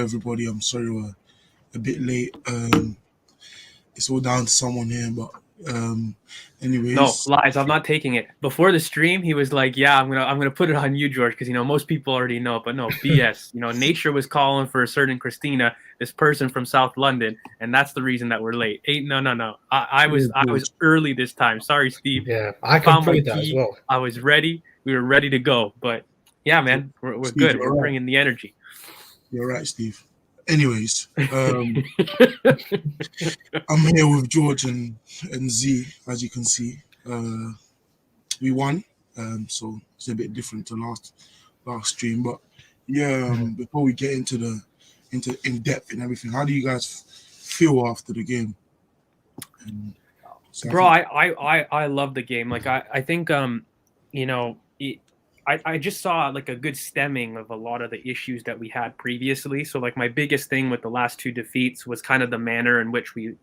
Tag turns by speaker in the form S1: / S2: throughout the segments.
S1: everybody. I'm sorry we're a bit late. It's all down to someone here, but
S2: No,
S1: anyways,
S2: lies. I'm not taking it. Before the stream, he was like, "Yeah, I'm gonna put it on you, George, because most people already know." But no, BS. Nature was calling for a certain Christina, this person from South London, and that's the reason that we're late. No. I was early this time. Sorry, Steve.
S3: Yeah,
S2: I
S3: I can
S2: found my
S3: prove that as
S2: key.
S3: well.
S2: I was ready. We were ready to go. But yeah, man, we're
S1: Steve,
S2: good. We're
S1: right.
S2: bringing the energy.
S1: You're right, Steve. Anyways, I'm here with George and Z, as you can see. We won, so it's a bit different to last stream. But yeah, before we get into in depth and everything, how do you guys feel after the game?
S2: Bro, I love the game. Like I think I just saw like a good stemming of a lot of the issues that we had previously. So like my biggest thing with the last two defeats was kind of the manner in which we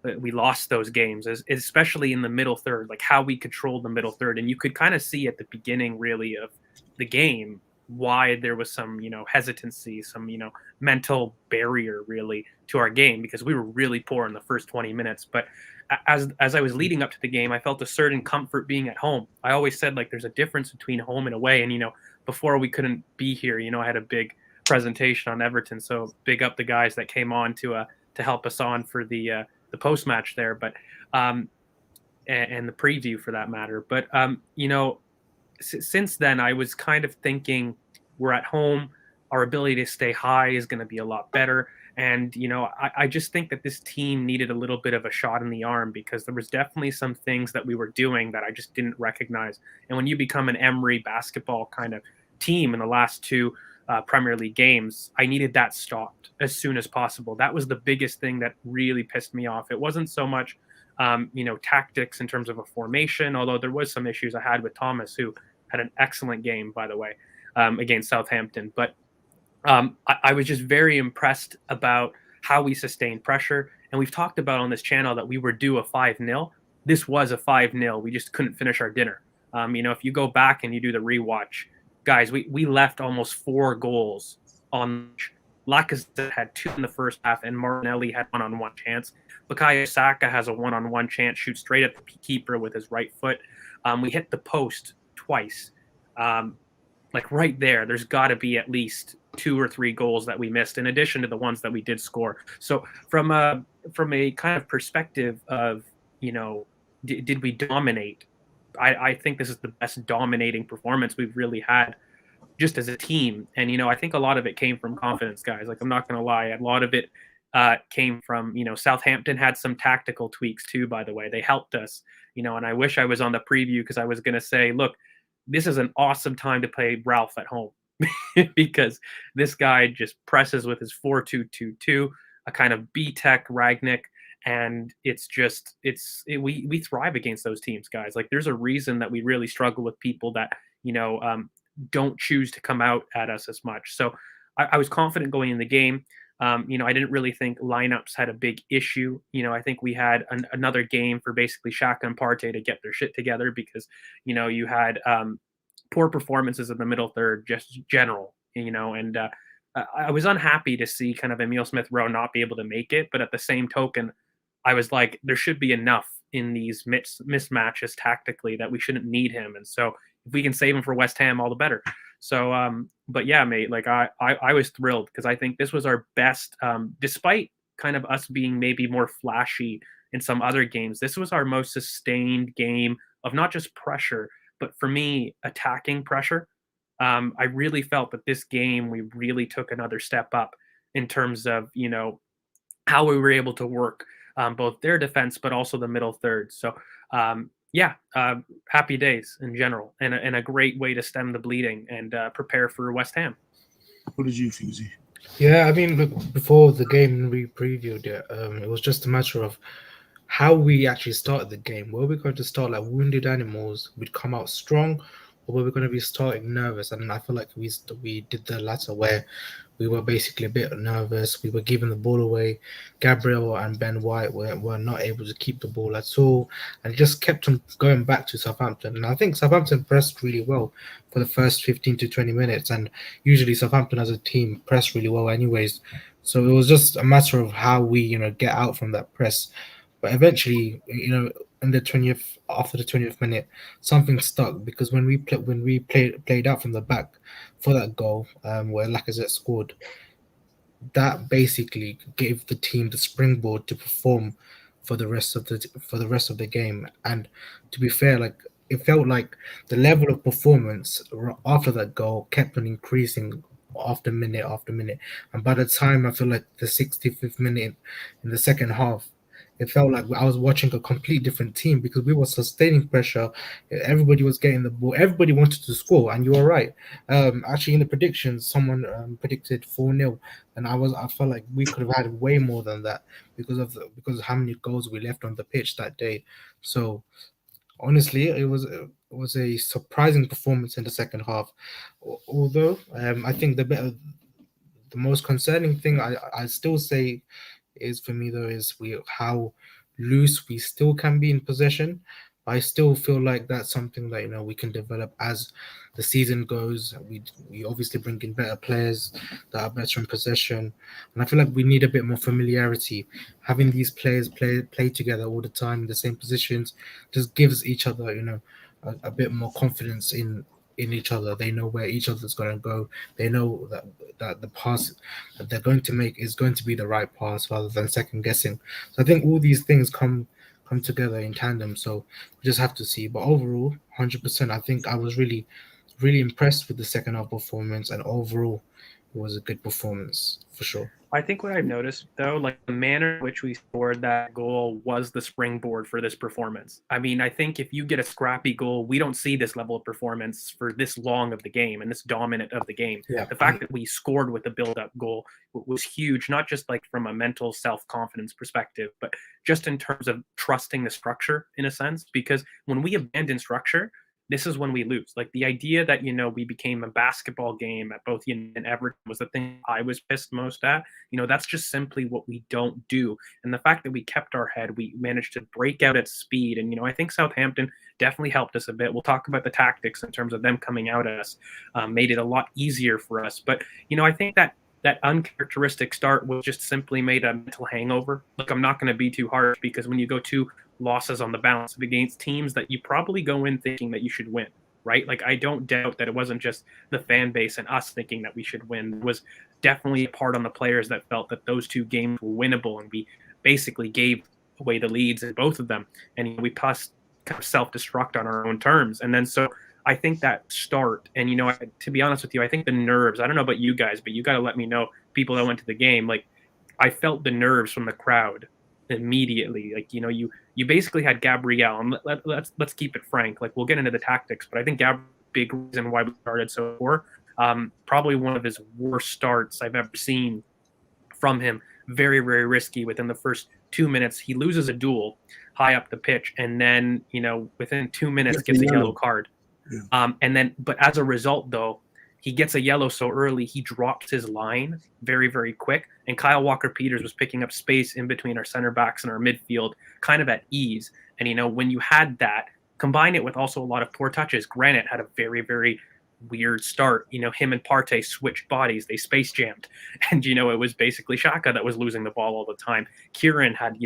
S2: lost those games, especially in the middle third, like how we controlled the middle third. And you could kind of see at the beginning really of the game why there was some, hesitancy, some, mental barrier really to our game, because we were really poor in the first 20 minutes. But as I was leading up to the game, I felt a certain comfort being at home. I always said like there's a difference between home and away. And, before we couldn't be here, I had a big presentation on Everton. So big up the guys that came on to help us on for the post match there, but and the preview for that matter. But since then, I was kind of thinking we're at home. Our ability to stay high is going to be a lot better. And, I just think that this team needed a little bit of a shot in the arm, because there was definitely some things that we were doing that I just didn't recognize. And when you become an Emery basketball kind of team in the last two Premier League games, I needed that stopped as soon as possible. That was the biggest thing that really pissed me off. It wasn't so much, tactics in terms of a formation, although there was some issues I had with Thomas, who had an excellent game, by the way, against Southampton. But I was just very impressed about how we sustained pressure. And we've talked about on this channel that we were due a 5-0. This was a 5-0. We just couldn't finish our dinner. If you go back and you do the rewatch, guys, we left almost 4 goals on. Lacazette had 2 in the first half, and Martinelli had one-on-one chance. Bukayo Saka has a one-on-one chance, shoots straight at the keeper with his right foot. We hit the post twice. Like right there, there's got to be at least 2 or 3 goals that we missed, in addition to the ones that we did score. So from a kind of perspective of, did we dominate? I think this is the best dominating performance we've really had just as a team. And, I think a lot of it came from confidence, guys. Like, I'm not going to lie. A lot of it came from, Southampton had some tactical tweaks too, by the way. They helped us, and I wish I was on the preview, because I was going to say, look, this is an awesome time to play Ralph at home because this guy just presses with his 4-2-2-2, a kind of B-Tech Ragnick. And we thrive against those teams, guys. Like, there's a reason that we really struggle with people that, don't choose to come out at us as much. So I was confident going in the game. I didn't really think lineups had a big issue. I think we had another game for basically Xhaka and Partey to get their shit together, because, you had poor performances in the middle third, just general, and I was unhappy to see kind of Emile Smith-Rowe not be able to make it. But at the same token, I was like, there should be enough in these mismatches tactically that we shouldn't need him. And so if we can save him for West Ham, all the better. So, but yeah, mate, like I was thrilled, because I think this was our best, despite kind of us being maybe more flashy in some other games. This was our most sustained game of not just pressure, but for me, attacking pressure. I really felt that this game, we really took another step up in terms of, how we were able to work both their defense, but also the middle third. So, happy days in general, and a great way to stem the bleeding and prepare for West Ham.
S1: What did you think, Z?
S3: Yeah, I mean, look, before the game we previewed it, it was just a matter of how we actually started the game. Were we going to start like wounded animals? We'd come out strong, or were we going to be starting nervous? And I feel like we did the latter, where we were basically a bit nervous. We were giving the ball away. Gabriel and Ben White were not able to keep the ball at all, and just kept on going back to Southampton. And I think Southampton pressed really well for the first 15 to 20 minutes. And usually Southampton as a team press really well anyways. So it was just a matter of how we, get out from that press. But eventually, in the 20th, after the 20th minute, something stuck, because when we played out from the back for that goal, where Lacazette scored, that basically gave the team the springboard to perform for the rest of the game. And to be fair, like, it felt like the level of performance after that goal kept on increasing after minute, and by the time I feel like the 65th minute in the second half, it felt like I was watching a complete different team, because we were sustaining pressure. Everybody was getting the ball. Everybody wanted to score, and you were right. Actually, in the predictions, someone predicted 4-0, and I felt like we could have had way more than that, because of how many goals we left on the pitch that day. So honestly, it was a surprising performance in the second half. Although I think the most concerning thing, I still say, is for me though, is we how loose we still can be in possession. I still feel like that's something that we can develop as the season goes. We obviously bring in better players that are better in possession, and I feel like we need a bit more familiarity. Having these players play together all the time in the same positions just gives each other a bit more confidence in each other. They know where each other's going to go. They know that the pass that they're going to make is going to be the right pass, rather than second guessing. So I think all these things come together in tandem. So we just have to see. But overall, 100%, I think I was really impressed with the second half performance, and overall, it was a good performance for sure.
S2: I think what I've noticed though, like the manner in which we scored that goal was the springboard for this performance. I mean, I think if you get a scrappy goal, we don't see this level of performance for this long of the game and this dominant of the game.
S3: Yeah.
S2: The fact that we scored with a build-up goal was huge, not just like from a mental self-confidence perspective, but just in terms of trusting the structure in a sense. Because when we abandon structure, this is when we lose. Like the idea that we became a basketball game at both and Everton was the thing I was pissed most at. That's just simply what we don't do. And the fact that we kept our head, we managed to break out at speed. And I think Southampton definitely helped us a bit. We'll talk about the tactics in terms of them coming out at us, made it a lot easier for us. But I think that uncharacteristic start was just simply made a mental hangover. Look, I'm not going to be too harsh, because when you go 2 losses on the bounce against teams that you probably go in thinking that you should win, right? Like, I don't doubt that it wasn't just the fan base and us thinking that we should win. There was definitely a part on the players that felt that those 2 games were winnable, and we basically gave away the leads in both of them. And we kind of self-destruct on our own terms. And then so I think that start, and to be honest with you, I think the nerves, I don't know about you guys, but you got to let me know, people that went to the game, like, I felt the nerves from the crowd immediately. Like, you basically had Gabriel, and let's keep it frank. Like, we'll get into the tactics, but I think Gabriel, big reason why we started so poor. Probably one of his worst starts I've ever seen from him. Very, very risky. Within the first 2 minutes, he loses a duel high up the pitch, and then within 2 minutes gets a yellow card.
S1: Yeah.
S2: But as a result, though, he gets a yellow so early, he drops his line very, very quick. And Kyle Walker-Peters was picking up space in between our center backs and our midfield, kind of at ease. And, when you had that, combine it with also a lot of poor touches. Granite had a very, very weird start. Him and Partey switched bodies. They space jammed. And, it was basically Xhaka that was losing the ball all the time. Kieran had,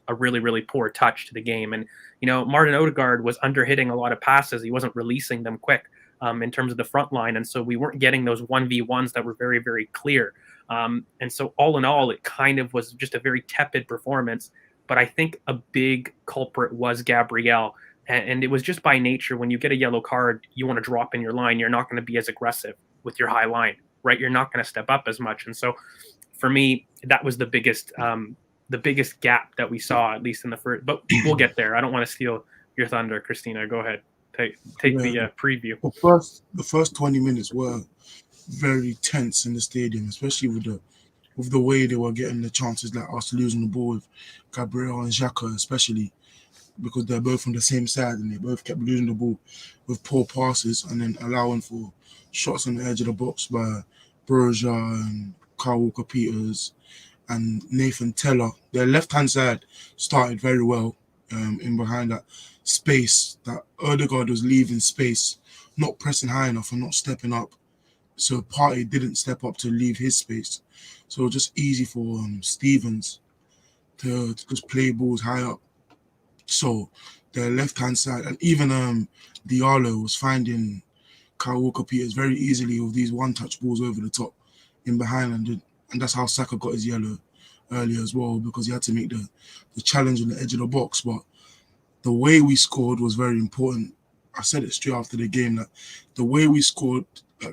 S2: a really, really poor touch to the game. And, Martin Odegaard was under-hitting a lot of passes. He wasn't releasing them quick. In terms of the front line. And so we weren't getting those 1v1s that were very, very clear. And so all in all, it kind of was just a very tepid performance. But I think a big culprit was Gabriel. And it was just by nature, when you get a yellow card, you want to drop in your line. You're not going to be as aggressive with your high line, right? You're not going to step up as much. And so for me, that was the biggest gap that we saw, at least in the first. But we'll get there. I don't want to steal your thunder, Christina. Go ahead. Take the preview.
S1: The first 20 minutes were very tense in the stadium, especially with the way they were getting the chances, like us losing the ball with Gabriel and Xhaka especially. because they're both on the same side and they both kept losing the ball with poor passes and then allowing for shots on the edge of the box by Berger and Kyle Walker-Peters and Nathan Teller. Their left-hand side started very well in behind that space that Odegaard was leaving space, not pressing high enough and not stepping up. So Partey didn't step up to leave his space. So it was just easy for Stevens to just play balls high up. So their left-hand side, and even Diallo was finding Kyle Walker-Peters very easily with these one-touch balls over the top in behind, and that's how Saka got his yellow earlier as well, because he had to make the challenge on the edge of the box. But the way we scored was very important. I said it straight after the game that the way we scored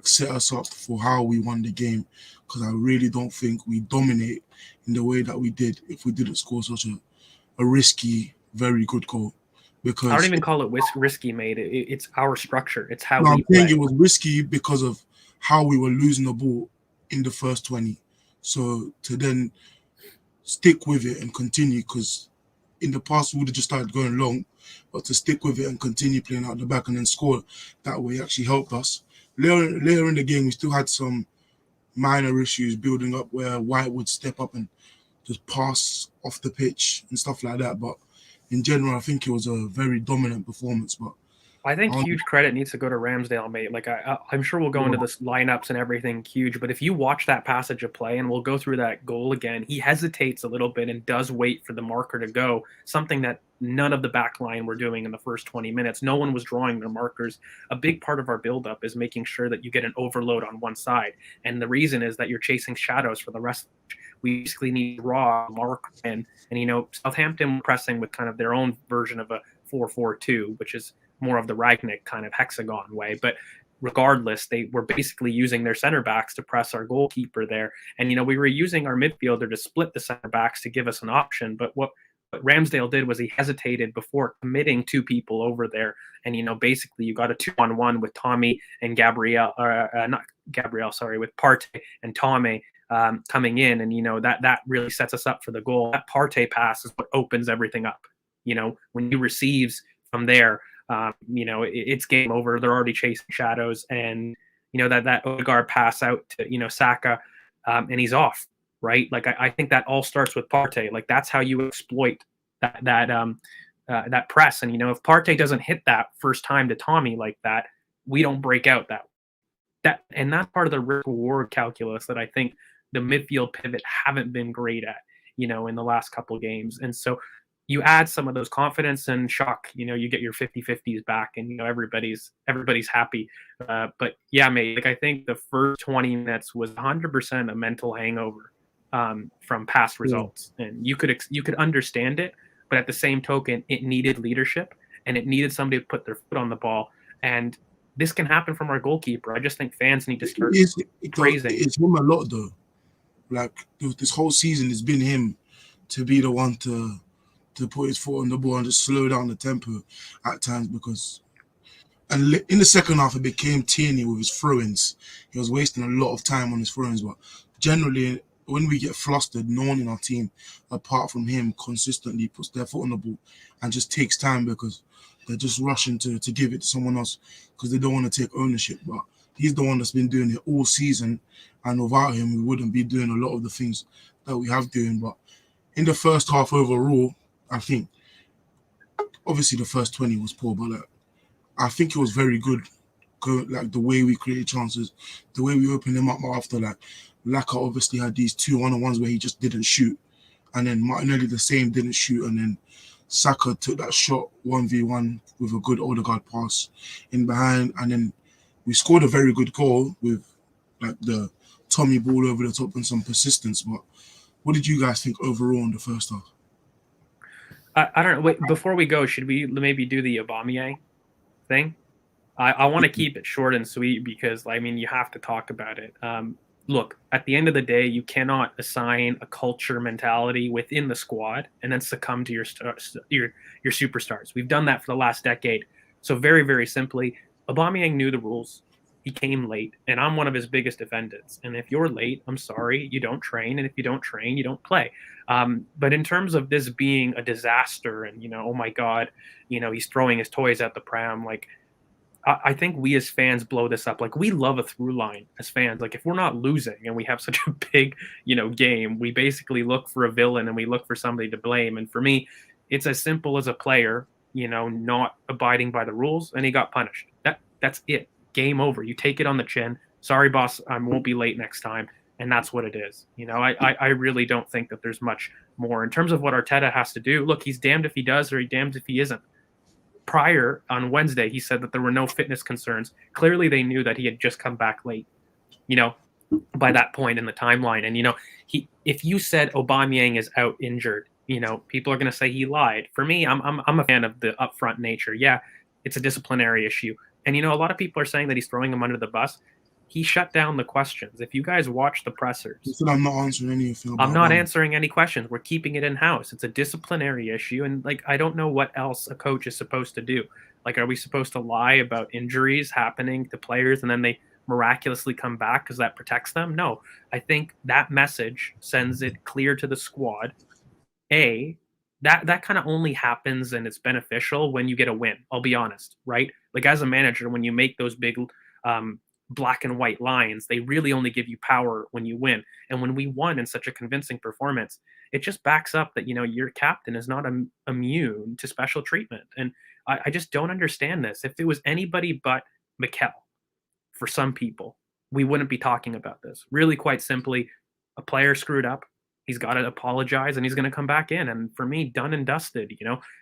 S1: set us up for how we won the game, because I really don't think we dominate in the way that we did if we didn't score such a risky, very good goal. Because
S2: I don't even call it risky, mate. It's our structure. It's how
S1: I'm
S2: we
S1: saying
S2: play.
S1: it was risky because of how we were losing the ball in the first 20. So to then stick with it and continue, because in the past we would have just started going long, but to stick with it and continue playing out the back and then score that way actually helped us. Later in the game, we still had some minor issues building up where White would step up and just pass off the pitch and stuff like that. But in general, I think it was a very dominant performance. But
S2: I think huge credit needs to go to Ramsdale, mate. Like I'm sure we'll go into this lineups and everything huge, but if you watch that passage of play, and we'll go through that goal again, he hesitates a little bit and does wait for the marker to go, something that none of the back line were doing in the first 20 minutes. No one was drawing their markers. A big part of our buildup is making sure that you get an overload on one side, and the reason is that you're chasing shadows for the rest. We basically need to draw mark and Southampton pressing with kind of their own version of a 4-4-2, which is more of the Ragnick kind of hexagon way. But regardless, they were basically using their center backs to press our goalkeeper there. And, we were using our midfielder to split the center backs to give us an option. But what Ramsdale did was he hesitated before committing two people over there. And, basically you got a 2-on-1 with Tommy and Gabriel, not Gabriel, sorry, with Partey and Tommy coming in. And, that really sets us up for the goal. That Partey pass is what opens everything up. When he receives from there, it's game over. They're already chasing shadows, and that Odegaard pass out to Saka, and he's off. Right, like I think that all starts with Partey. Like that's how you exploit that press. And if Partey doesn't hit that first time to Tommy like that, we don't break out that. And that's part of the risk reward calculus that I think the midfield pivot haven't been great at. In the last couple of games, and so. You add some of those confidence and shock, you get your 50-50s back and, everybody's happy. But yeah, mate, like I think the first 20 minutes was 100% a mental hangover from past results. And you could understand it, but at the same token, it needed leadership and it needed somebody to put their foot on the ball. And this can happen from our goalkeeper. I just think fans need to start praising.
S1: It's him a lot though. Like this whole season, it's been him to be the one to put his foot on the ball and just slow down the tempo at times, because and in the second half it became Tierney with his throw-ins. He was wasting a lot of time on his throw-ins, but generally when we get flustered, no one in our team apart from him consistently puts their foot on the ball and just takes time because they're just rushing to give it to someone else because they don't want to take ownership. But he's the one that's been doing it all season, and without him we wouldn't be doing a lot of the things that we have doing. But in the first half overall, I think obviously the first 20 was poor, but I think it was very good. Like the way we created chances, the way we opened them up after Laka obviously had these 2 1-on-1s where he just didn't shoot, and then Martinelli the same didn't shoot, and then Saka took that shot 1v1 with a good Odegaard pass in behind, and then we scored a very good goal with like the Tommy ball over the top and some persistence. But what did you guys think overall in the first half?
S2: I don't know. Wait, before we go, should we maybe do the Aubameyang thing? I want to keep it short and sweet because, you have to talk about it. Look, at the end of the day, you cannot assign a culture mentality within the squad and then succumb to your superstars. We've done that for the last decade. So very, very simply, Aubameyang knew the rules. he came late, and I'm one of his biggest defendants. And if you're late, I'm sorry, you don't train, and if you don't train, you don't play. But in terms of this being a disaster, and oh my God, he's throwing his toys at the pram, like I think we as fans blow this up. Like, we love a through line as fans. Like, if we're not losing and we have such a big, game, we basically look for a villain and we look for somebody to blame. And for me, it's as simple as a player, not abiding by the rules, and he got punished. That's it. Game over. You take it on the chin. Sorry, boss, I won't be late next time. And that's what it is. I really don't think that there's much more in terms of what Arteta has to do. Look, he's damned if he does or he's damned if he isn't. Prior on Wednesday, he said that there were no fitness concerns. Clearly, they knew that he had just come back late, by that point in the timeline. And, if you said Aubameyang is out injured, people are going to say he lied. For me, I'm a fan of the upfront nature. Yeah, it's a disciplinary issue. And, a lot of people are saying that he's throwing him under the bus. He shut down the questions. If you guys watch the pressers,
S1: He said, I'm not answering anything.
S2: I'm not answering any questions. We're keeping it in-house. It's a disciplinary issue. And, I don't know what else a coach is supposed to do. Like, are we supposed to lie about injuries happening to players and then they miraculously come back because that protects them? No. I think that message sends it clear to the squad. That kind of only happens and it's beneficial when you get a win. I'll be honest, right? Like, as a manager, when you make those big black and white lines, they really only give you power when you win. And when we won in such a convincing performance, it just backs up that, your captain is not immune to special treatment. And I just don't understand this. If it was anybody but Mikel, for some people, we wouldn't be talking about this. Really, quite simply, a player screwed up. He's got to apologize and he's going to come back in. And for me, done and dusted.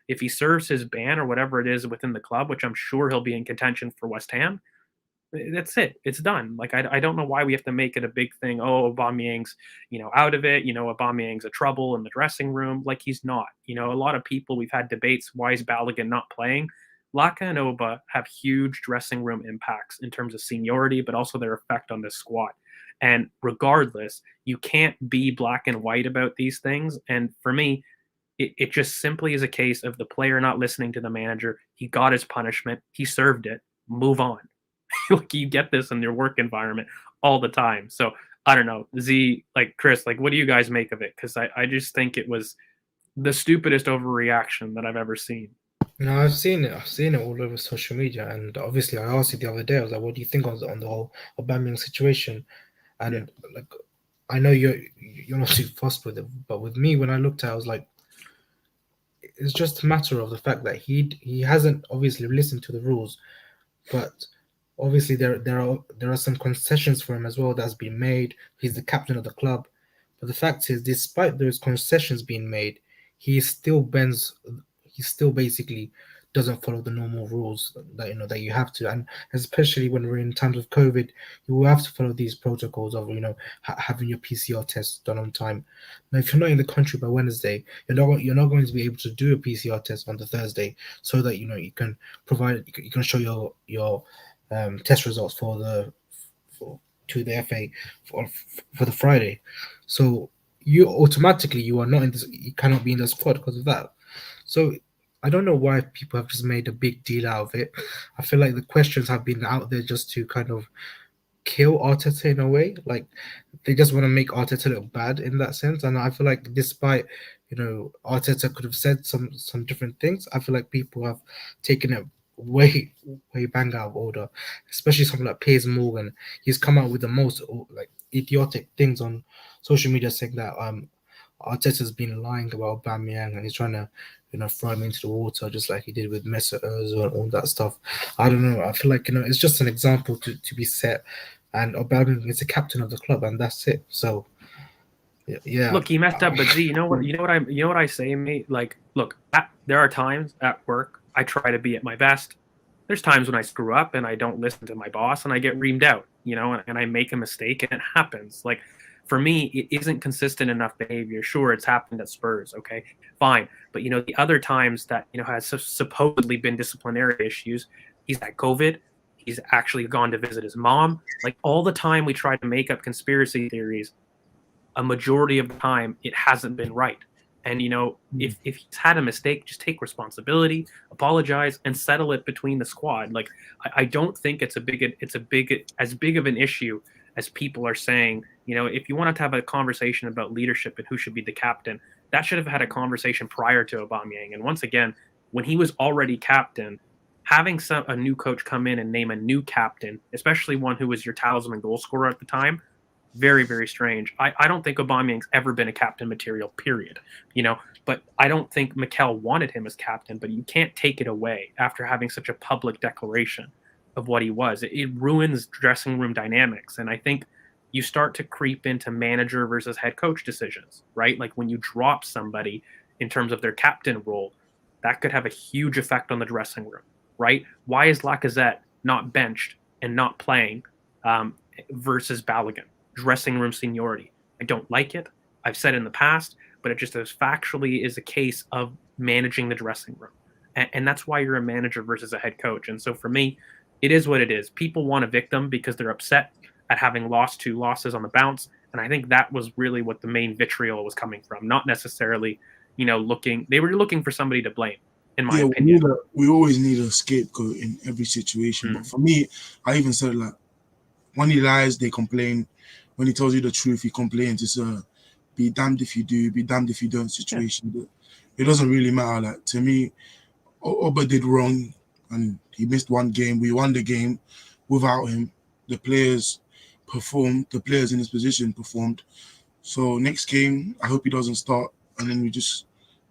S2: If he serves his ban or whatever it is within the club, which I'm sure he'll be in contention for West Ham, that's it. It's done. Like, I don't know why we have to make it a big thing. Oh, Aubameyang's, out of it. Aubameyang's a trouble in the dressing room. Like, he's not. A lot of people, we've had debates. Why is Balogun not playing? Laka and Oba have huge dressing room impacts in terms of seniority, but also their effect on this squad. And regardless, you can't be black and white about these things. And for me, it just simply is a case of the player not listening to the manager. He got his punishment. He served it. Move on. Like, you get this in your work environment all the time. So I don't know, Z, like Chris, like, what do you guys make of it? Because I just think it was the stupidest overreaction that I've ever seen.
S3: No, I've seen it all over social media, and obviously I asked you the other day. I was like, "What do you think on the whole Aubameyang situation?" And like, I know you're not too fussed with it, but with me, when I looked at it, I was like, it's just a matter of the fact that he hasn't obviously listened to the rules, but obviously there are some concessions for him as well that's been made. He's the captain of the club, but the fact is, despite those concessions being made, he still basically doesn't follow the normal rules that you have to, and especially when we're in times of COVID, you will have to follow these protocols of having your PCR test done on time. Now, if you're not in the country by Wednesday, you're not going to be able to do a PCR test on the Thursday, so that you can show your test results to the FA for the Friday. So you are not in this. You cannot be in the squad because of that. So I don't know why people have just made a big deal out of it. I feel like the questions have been out there just to kind of kill Arteta in a way. Like, they just want to make Arteta look bad in that sense. And I feel like despite, Arteta could have said some different things, I feel like people have taken it way bang out of order, especially someone like Piers Morgan. He's come out with the most idiotic things on social media, saying that Arteta's been lying about Aubameyang and he's trying to throw him into the water just like he did with Mesut Ozil and all that stuff. I don't know. I feel like it's just an example to be set, and Aubameyang is the captain of the club, and that's it. So yeah.
S2: Look, he messed up, but Z, you know what I say, mate? Like, look, there are times at work I try to be at my best. There's times when I screw up and I don't listen to my boss and I get reamed out, and I make a mistake and it happens. Like, for me, it isn't consistent enough behavior. Sure, it's happened at Spurs, okay, fine. But, the other times that, has supposedly been disciplinary issues, he's had COVID, he's actually gone to visit his mom. Like, all the time we try to make up conspiracy theories, a majority of the time it hasn't been right. And if he's had a mistake, just take responsibility, apologize, and settle it between the squad. Like I don't think it's as big of an issue as people are saying. If you wanted to have a conversation about leadership and who should be the captain, that should have had a conversation prior to Aubameyang. And once again, when he was already captain, having a new coach come in and name a new captain, especially one who was your talisman goal scorer at the time, very, very strange. I don't think Aubameyang's ever been a captain material, period. But I don't think Mikel wanted him as captain, but you can't take it away after having such a public declaration of what he was. It ruins dressing room dynamics. And I think you start to creep into manager versus head coach decisions, right? Like when you drop somebody in terms of their captain role, that could have a huge effect on the dressing room, right? Why is Lacazette not benched and not playing versus Balogun? Dressing room seniority. I don't like it. I've said in the past, but it just as factually is a case of managing the dressing room. And that's why you're a manager versus a head coach. And so for me, it is what it is. People want a victim because they're upset at having lost 2 losses on the bounce. And I think that was really what the main vitriol was coming from, not necessarily, they were looking for somebody to blame, in my opinion.
S1: We always need a scapegoat in every situation. But for me, I even said, like, when he lies, they complain. When he tells you the truth, he complains. It's a be damned if you do, be damned if you don't situation. But it doesn't really matter. Like, to me, Oba did wrong and he missed one game. We won the game without him. The players performed. The players in his position performed. So next game, I hope he doesn't start, and then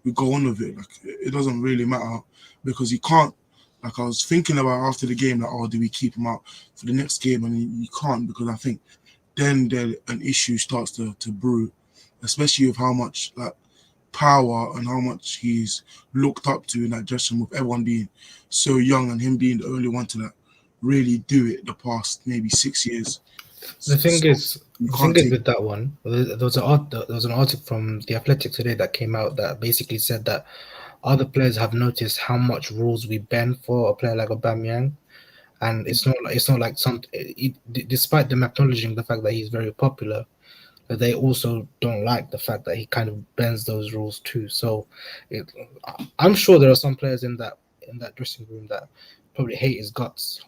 S1: we go on with it. Like, it doesn't really matter because he can't. Like, I was thinking about after the game, like, do we keep him out for the next game? And you can't, because I think then an issue starts to brew, especially with how much like power and how much he's looked up to in that dressing room, with everyone being so young and him being the only one to like really do it the past maybe 6 years.
S3: The thing is with that one, there was an article from The Athletic today that came out that basically said that other players have noticed how much rules we bend for a player like Aubameyang. And it's not like despite them acknowledging the fact that he's very popular, that they also don't like the fact that he kind of bends those rules too. So I'm sure there are some players in that dressing room that probably hate his guts,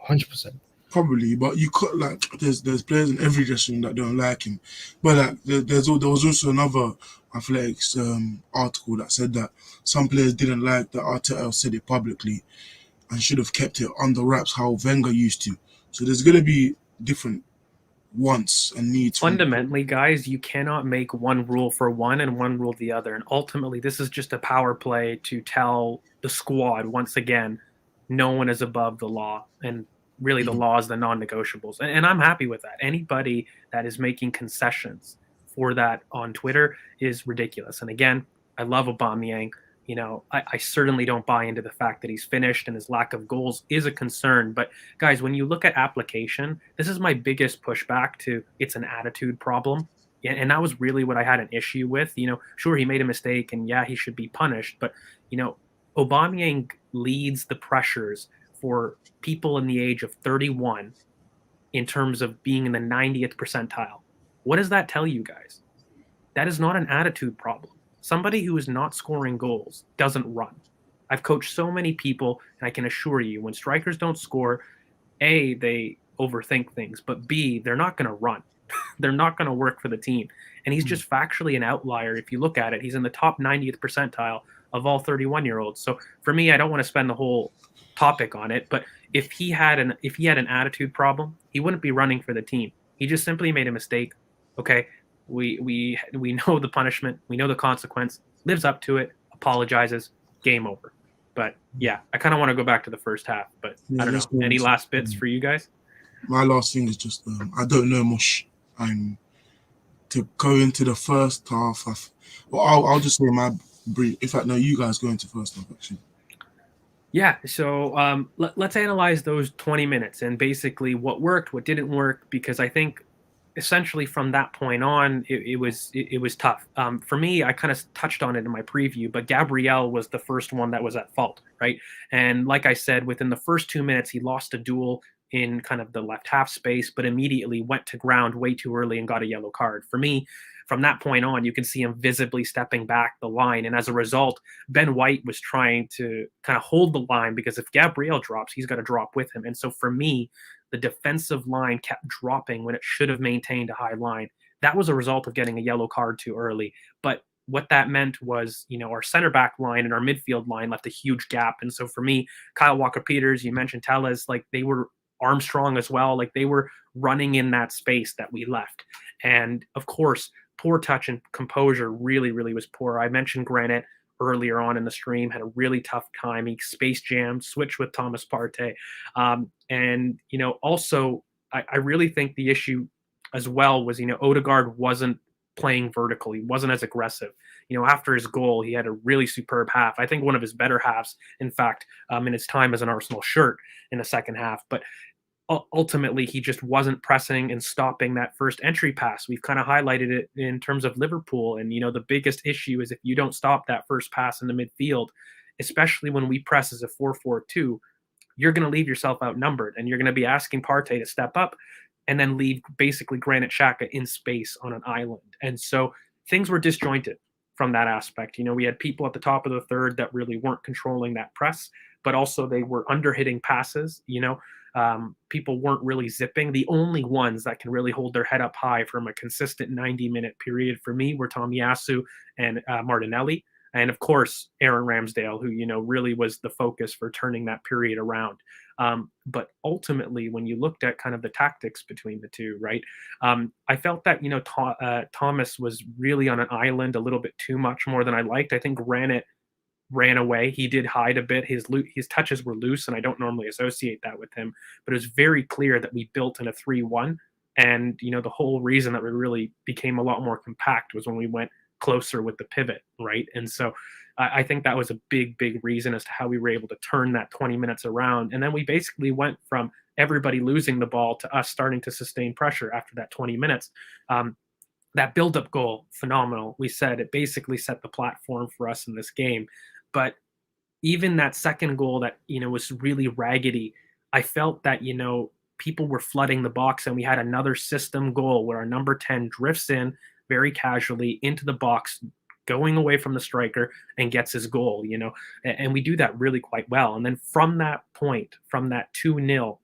S3: 100%.
S1: Probably, but you could, like, there's players in every dressing room that don't like him. But like there was also another athletics article that said that some players didn't like that Arteta said it publicly and should have kept it under wraps how Wenger used to. So there's going to be different wants and needs.
S2: Fundamentally, guys, you cannot make one rule for one and one rule the other. And ultimately, this is just a power play to tell the squad, once again, no one is above the law. And really, the law is the non-negotiables. And I'm happy with that. Anybody that is making concessions for that on Twitter is ridiculous. And again, I love Aubameyang. I certainly don't buy into the fact that he's finished, and his lack of goals is a concern. But guys, when you look at application, this is my biggest pushback to it's an attitude problem. And that was really what I had an issue with. Sure, he made a mistake and yeah, he should be punished. But, Aubameyang leads the pressures for people in the age of 31 in terms of being in the 90th percentile. What does that tell you guys? That is not an attitude problem. Somebody who is not scoring goals doesn't run. I've coached so many people, and I can assure you, when strikers don't score, A, they overthink things, but B, they're not going to run. They're not going to work for the team. And he's just factually an outlier. If you look at it, he's in the top 90th percentile of all 31-year-olds. So for me, I don't want to spend the whole topic on it, but if he had an attitude problem, he wouldn't be running for the team. He just simply made a mistake. Okay, we know the punishment, we know the consequence, lives up to it, apologizes, game over. But yeah, I kind of want to go back to the first half, but I don't know. Any last bits for you guys?
S1: My last thing is just I don't know much. To go into the first half. I'll just say my brief. In fact, no, you guys go into first half actually.
S2: Yeah, so let's analyze those 20 minutes and basically what worked, what didn't work, because I think essentially from that point on, it was tough. For me, I kind of touched on it in my preview, but Gabriel was the first one that was at fault, right? And like I said, within the first 2 minutes, he lost a duel in kind of the left half space, but immediately went to ground way too early and got a yellow card. For me, from that point on, you can see him visibly stepping back the line. And as a result, Ben White was trying to kind of hold the line, because if Gabriel drops, he's got to drop with him. And so for me, the defensive line kept dropping when it should have maintained a high line. That was a result of getting a yellow card too early. But what that meant was, our center back line and our midfield line left a huge gap. And so for me, Kyle Walker-Peters, you mentioned Tellez, like they were Armstrong as well. Like they were running in that space that we left. And of course, poor touch and composure really, really was poor. I mentioned Granit earlier on in the stream, had a really tough time. He space jammed, switched with Thomas Partey. And, also, I really think the issue as well was, Odegaard wasn't playing vertical. He wasn't as aggressive. After his goal, he had a really superb half. I think one of his better halves, in fact, in his time as an Arsenal shirt in the second half. But ultimately, he just wasn't pressing and stopping that first entry pass. We've kind of highlighted it in terms of Liverpool. And, the biggest issue is if you don't stop that first pass in the midfield, especially when we press as a 4-4-2, you're going to leave yourself outnumbered, and you're going to be asking Partey to step up and then leave basically Granit Xhaka in space on an island. And so things were disjointed from that aspect. We had people at the top of the third that really weren't controlling that press, but also they were under-hitting passes. People weren't really zipping. The only ones that can really hold their head up high from a consistent 90-minute period for me were Tomiyasu and Martinelli. And of course, Aaron Ramsdale, who, really was the focus for turning that period around. But ultimately, when you looked at kind of the tactics between the two, right, I felt that, Thomas was really on an island a little bit too much, more than I liked. I think Granit ran away. He did hide a bit. His touches were loose, and I don't normally associate that with him. But it was very clear that we built in a 3-1. And, the whole reason that we really became a lot more compact was when we went closer with the pivot, right? And so I think that was a big, big reason as to how we were able to turn that 20 minutes around. And then we basically went from everybody losing the ball to us starting to sustain pressure after that 20 minutes. That build-up goal, phenomenal. We said it basically set the platform for us in this game. But even that second goal that, was really raggedy, I felt that, people were flooding the box, and we had another system goal where our number 10 drifts in very casually into the box, going away from the striker, and gets his goal, and we do that really quite well. And then from that point, from that 2-0,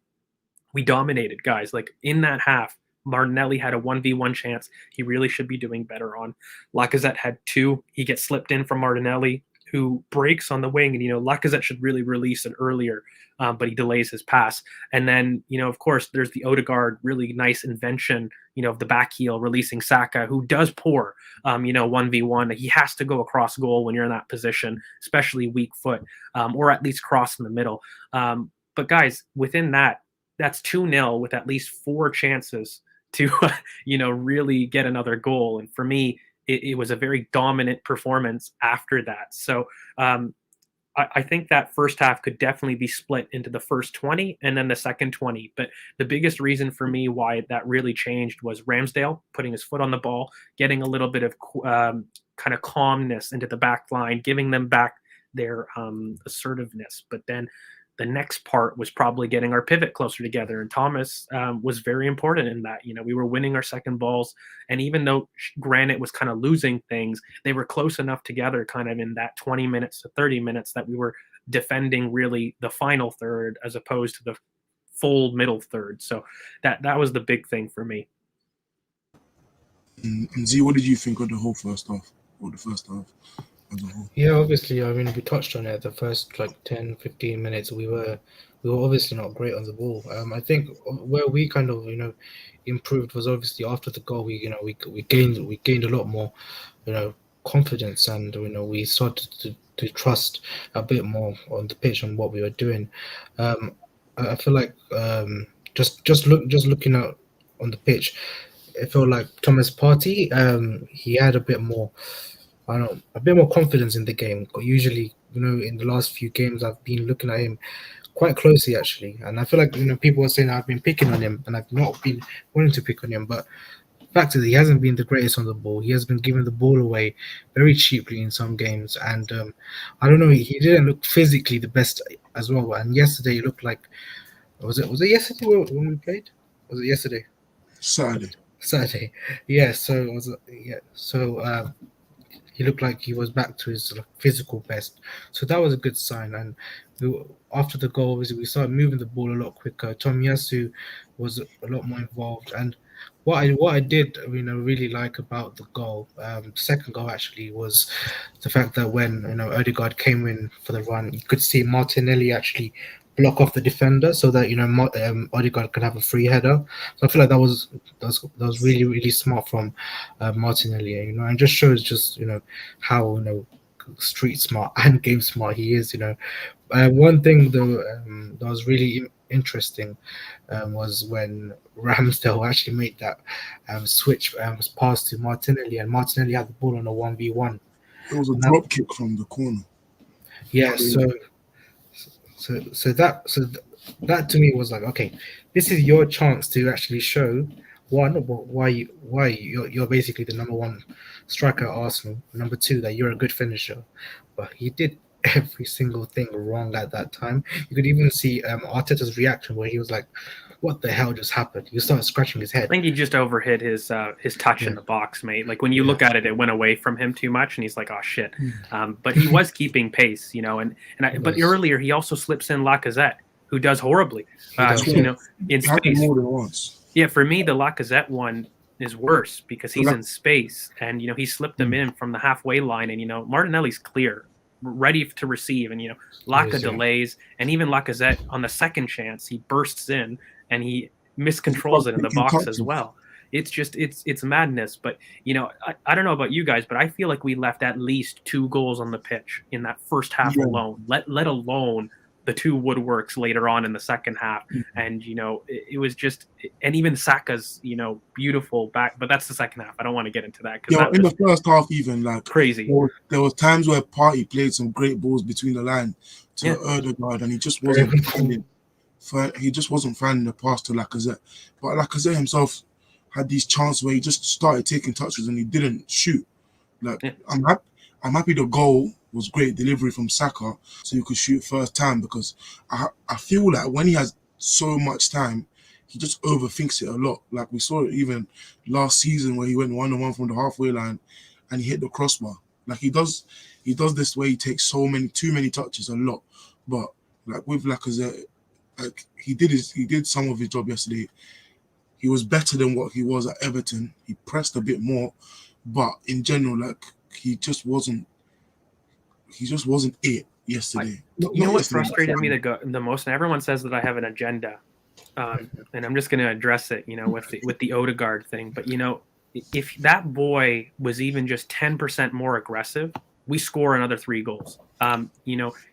S2: we dominated, guys. Like in that half, Martinelli had a 1v1 chance. He really should be doing better on. Lacazette had 2. He gets slipped in from Martinelli, who breaks on the wing, and Lacazette should really release it earlier, but he delays his pass. And then of course there's the Odegaard really nice invention, of the back heel releasing Saka, who does pour 1v1. He has to go across goal when you're in that position, especially weak foot, or at least cross in the middle. But guys, within that's 2-0 with at least 4 chances to really get another goal. And for me, it was a very dominant performance after that. So I think that first half could definitely be split into the first 20 and then the second 20. But the biggest reason for me why that really changed was Ramsdale putting his foot on the ball, getting a little bit of kind of calmness into the back line, giving them back their assertiveness. But then the next part was probably getting our pivot closer together. And Thomas was very important in that. We were winning our second balls. And even though Granit was kind of losing things, they were close enough together kind of in that 20 minutes to 30 minutes that we were defending really the final third as opposed to the full middle third. So that was the big thing for me.
S1: And Z, what did you think of the whole first half, or the first half?
S3: Yeah, obviously, I mean, we touched on it. The first 10-15 minutes, we were obviously not great on the ball. I think where we kind of improved was obviously after the goal. We gained a lot more confidence, and we started to trust a bit more on the pitch and what we were doing. I feel like just looking out on the pitch, it felt like Thomas Partey. He had a bit more confidence in the game. Usually, in the last few games, I've been looking at him quite closely, actually. And I feel like, people are saying I've been picking on him, and I've not been wanting to pick on him. But the fact is, he hasn't been the greatest on the ball. He has been giving the ball away very cheaply in some games. And I don't know, he didn't look physically the best as well. And yesterday, it looked like, was it yesterday when we played? Was it yesterday?
S1: Saturday.
S3: Saturday. Yeah, so it was he looked like he was back to his physical best. So that was a good sign. And after the goal, obviously, we started moving the ball a lot quicker. Tomiyasu was a lot more involved. And what I did, really like about the goal, second goal actually, was the fact that when Odegaard came in for the run, you could see Martinelli actually block off the defender so that Odegaard could have a free header. So I feel like that was really really smart from Martinelli, and just shows how street smart and game smart he is. One thing though that was really interesting was when Ramsdale actually made that switch was passed to Martinelli, and Martinelli had the ball on a 1v1.
S1: It was a
S3: And that,
S1: drop kick from the corner.
S3: yeah, that to me was like, okay, this is your chance to actually show one why you're basically the number one striker at Arsenal. Number two, that you're a good finisher. But he did every single thing wrong at that time. You could even see Arteta's reaction where he was like, "What the hell just happened?" He started scratching his
S2: I
S3: head.
S2: think he just overhit his touch in the box, mate. Like when you look at it, it went away from him too much, and he's like, "Oh shit!" But he was keeping pace, but earlier he also slips in Lacazette, who does horribly, in
S1: It happened
S2: space.
S1: more than once.
S2: Yeah, for me, the Lacazette one is worse because he's in space, and he slipped him in from the halfway line, and Martinelli's clear, ready to receive, and Laka delays, and even Lacazette on the second chance he bursts in and he miscontrols it in the box as well. It's just it's madness. But I don't know about you guys, but I feel like we left at least 2 goals on the pitch in that first half alone. Let alone the 2 woodworks later on in the second half. And it was just, and even Saka's beautiful back, but that's the second half. I don't want to get into that because
S1: in the first half, even like
S2: crazy.
S1: There was times where Partey played some great balls between the line to Odegaard, and he just wasn't finding the pass to Lacazette. But Lacazette himself had these chances where he just started taking touches and he didn't shoot. I'm happy the goal was great delivery from Saka, so you could shoot first time, because I feel like when he has so much time, he just overthinks it a lot. Like we saw it even last season where he went 1-on-1 from the halfway line and he hit the crossbar. Like he does this where he takes too many touches a lot. But like with Lacazette, like he did some of his job yesterday. He was better than what he was at Everton. He pressed a bit more, but in general, like he just wasn't it yesterday.
S2: What frustrated me the most, and everyone says that I have an agenda, and I'm just going to address it, with the Odegaard thing. But if that boy was even just 10% more aggressive, we score another 3 goals.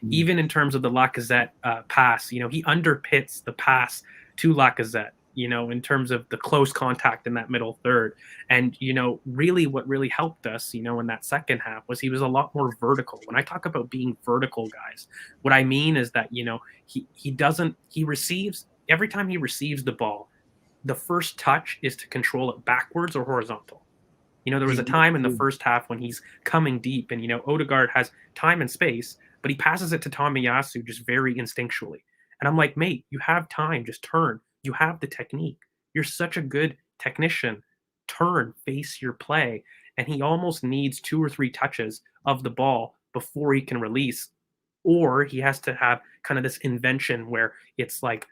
S2: Even in terms of the Lacazette pass, he underpits the pass to Lacazette, in terms of the close contact in that middle third. And, really what really helped us, in that second half was he was a lot more vertical. When I talk about being vertical, guys, what I mean is that, he receives, every time he receives the ball, the first touch is to control it backwards or horizontal. There was a time in the first half when he's coming deep and, Odegaard has time and space, but he passes it to Tomiyasu just very instinctually. And I'm like, mate, you have time, just turn. You have the technique. You're such a good technician. Turn, face your play. And he almost needs 2 or 3 touches of the ball before he can release. Or he has to have kind of this invention where it's like,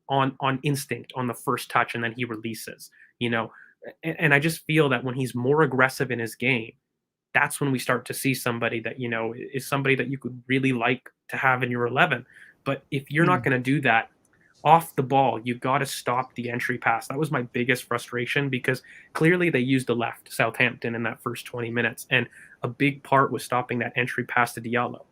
S2: on instinct on the first touch and then he releases, and I just feel that when he's more aggressive in his game, that's when we start to see somebody that, is somebody that you could really like to have in your 11. But if you're not going to do that off the ball, you got to stop the entry pass. That was my biggest frustration, because clearly they used the left, Southampton, in that first 20 minutes. And a big part was stopping that entry pass to Diallo.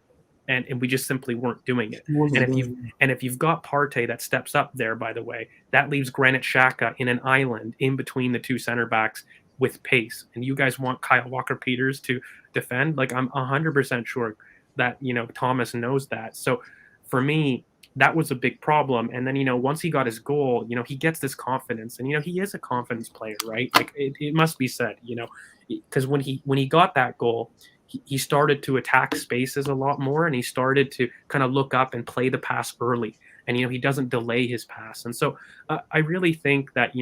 S2: And we just simply weren't doing it. And if you've got Partey that steps up there, by the way, that leaves Granit Xhaka in an island in between the 2 center backs with pace. And you guys want Kyle Walker-Peters to defend? Like, I'm 100% sure that, Thomas knows that. So for me, that was a big problem. And then, once he got his goal, he gets this confidence, and, he is a confidence player, right? Like it must be said, because when he got that goal, he started to attack spaces a lot more, and he started to kind of look up and play the pass early. And, he doesn't delay his pass. And so I really think that,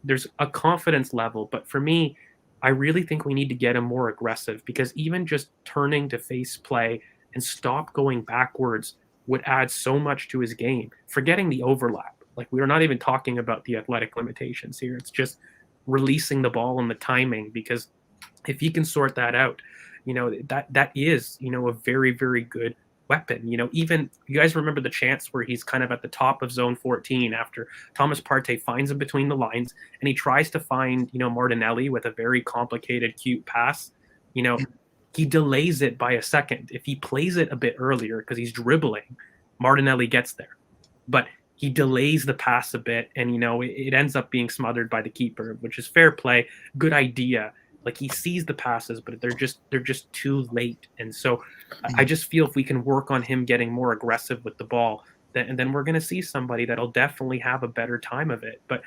S2: there's a confidence level, but for me, I really think we need to get him more aggressive, because even just turning to face play and stop going backwards would add so much to his game. Forgetting the overlap. Like, we are not even talking about the athletic limitations here. It's just releasing the ball and the timing, because if he can sort that out, that is, a very, very good weapon. Even you guys remember the chance where he's kind of at the top of zone 14 after Thomas Partey finds him between the lines, and he tries to find, Martinelli with a very complicated, cute pass. He delays it by a second. If he plays it a bit earlier because he's dribbling, Martinelli gets there. But he delays the pass a bit, and it ends up being smothered by the keeper, which is fair play, good idea. Like, he sees the passes, but they're just too late. And so I just feel if we can work on him getting more aggressive with the ball, then we're going to see somebody that'll definitely have a better time of it. But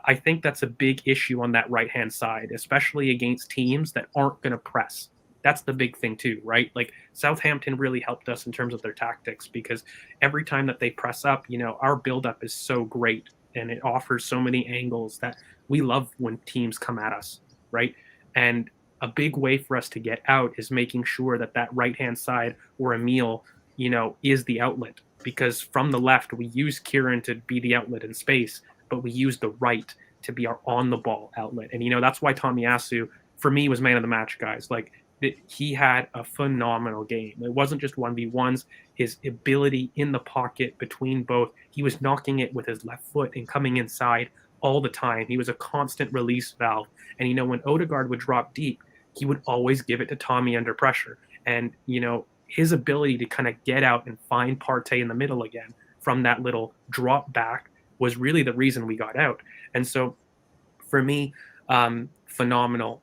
S2: I think that's a big issue on that right-hand side, especially against teams that aren't going to press. That's the big thing too, right? Like, Southampton really helped us in terms of their tactics, because every time that they press up, our buildup is so great, and it offers so many angles that we love when teams come at us, right? And a big way for us to get out is making sure that right-hand side, or Emile, is the outlet, because from the left, we use Kieran to be the outlet in space, but we use the right to be our on-the-ball outlet. And, that's why Tomiyasu, for me, was man of the match, guys. Like, he had a phenomenal game. It wasn't just 1v1s. His ability in the pocket between both, he was knocking it with his left foot and coming inside all the time. He was a constant release valve. And, when Odegaard would drop deep, he would always give it to Tommy under pressure. And, his ability to kind of get out and find Partey in the middle again from that little drop back was really the reason we got out. And so for me, phenomenal.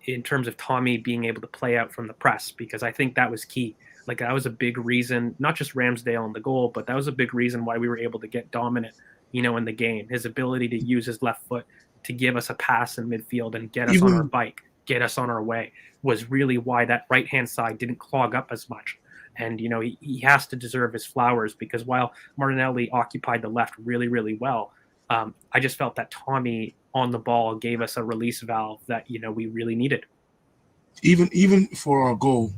S2: In terms of Tommy being able to play out from the press, because I think that was key. Like, that was a big reason, not just Ramsdale in the goal, but that was a big reason why we were able to get dominant, in the game. His ability to use his left foot to give us a pass in midfield and get us on our bike, get us on our way, was really why that right-hand side didn't clog up as much. And, he has to deserve his flowers, because while Martinelli occupied the left really, really well, I just felt that Tommy on the ball gave us a release valve that, we really needed.
S1: Even for our goal,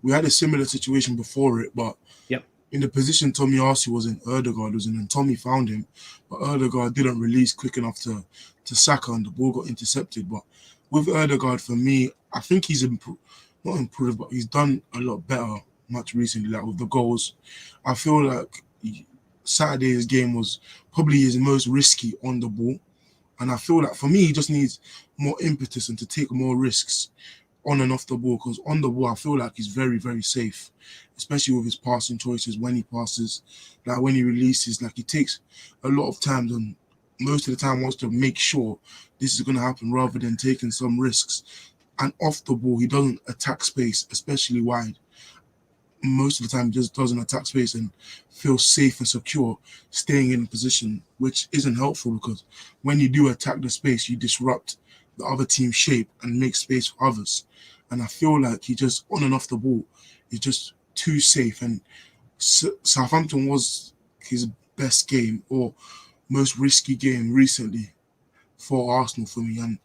S1: we had a similar situation before it, but
S2: yep.
S1: In the position Tomiyasu was in, Odegaard was in, and Tommy found him, but Odegaard didn't release quick enough to Saka, and the ball got intercepted. But with Odegaard, for me, I think he's not improved, but he's done a lot better much recently. Like, with the goals, I feel like Saturday's game was probably his most risky on the ball. And I feel like, for me, he just needs more impetus and to take more risks on and off the ball, because on the ball, I feel like he's very, very safe, especially with his passing choices when he passes. Like, when he releases, like, he takes a lot of time, and most of the time wants to make sure this is going to happen rather than taking some risks. And off the ball, he doesn't attack space, especially wide. Most of the time, he just doesn't attack space and feels safe and secure staying in position, which isn't helpful, because when you do attack the space, you disrupt the other team's shape and make space for others. And I feel like he just, on and off the ball, is just too safe. And Southampton was his best game, or most risky game recently for Arsenal for me. And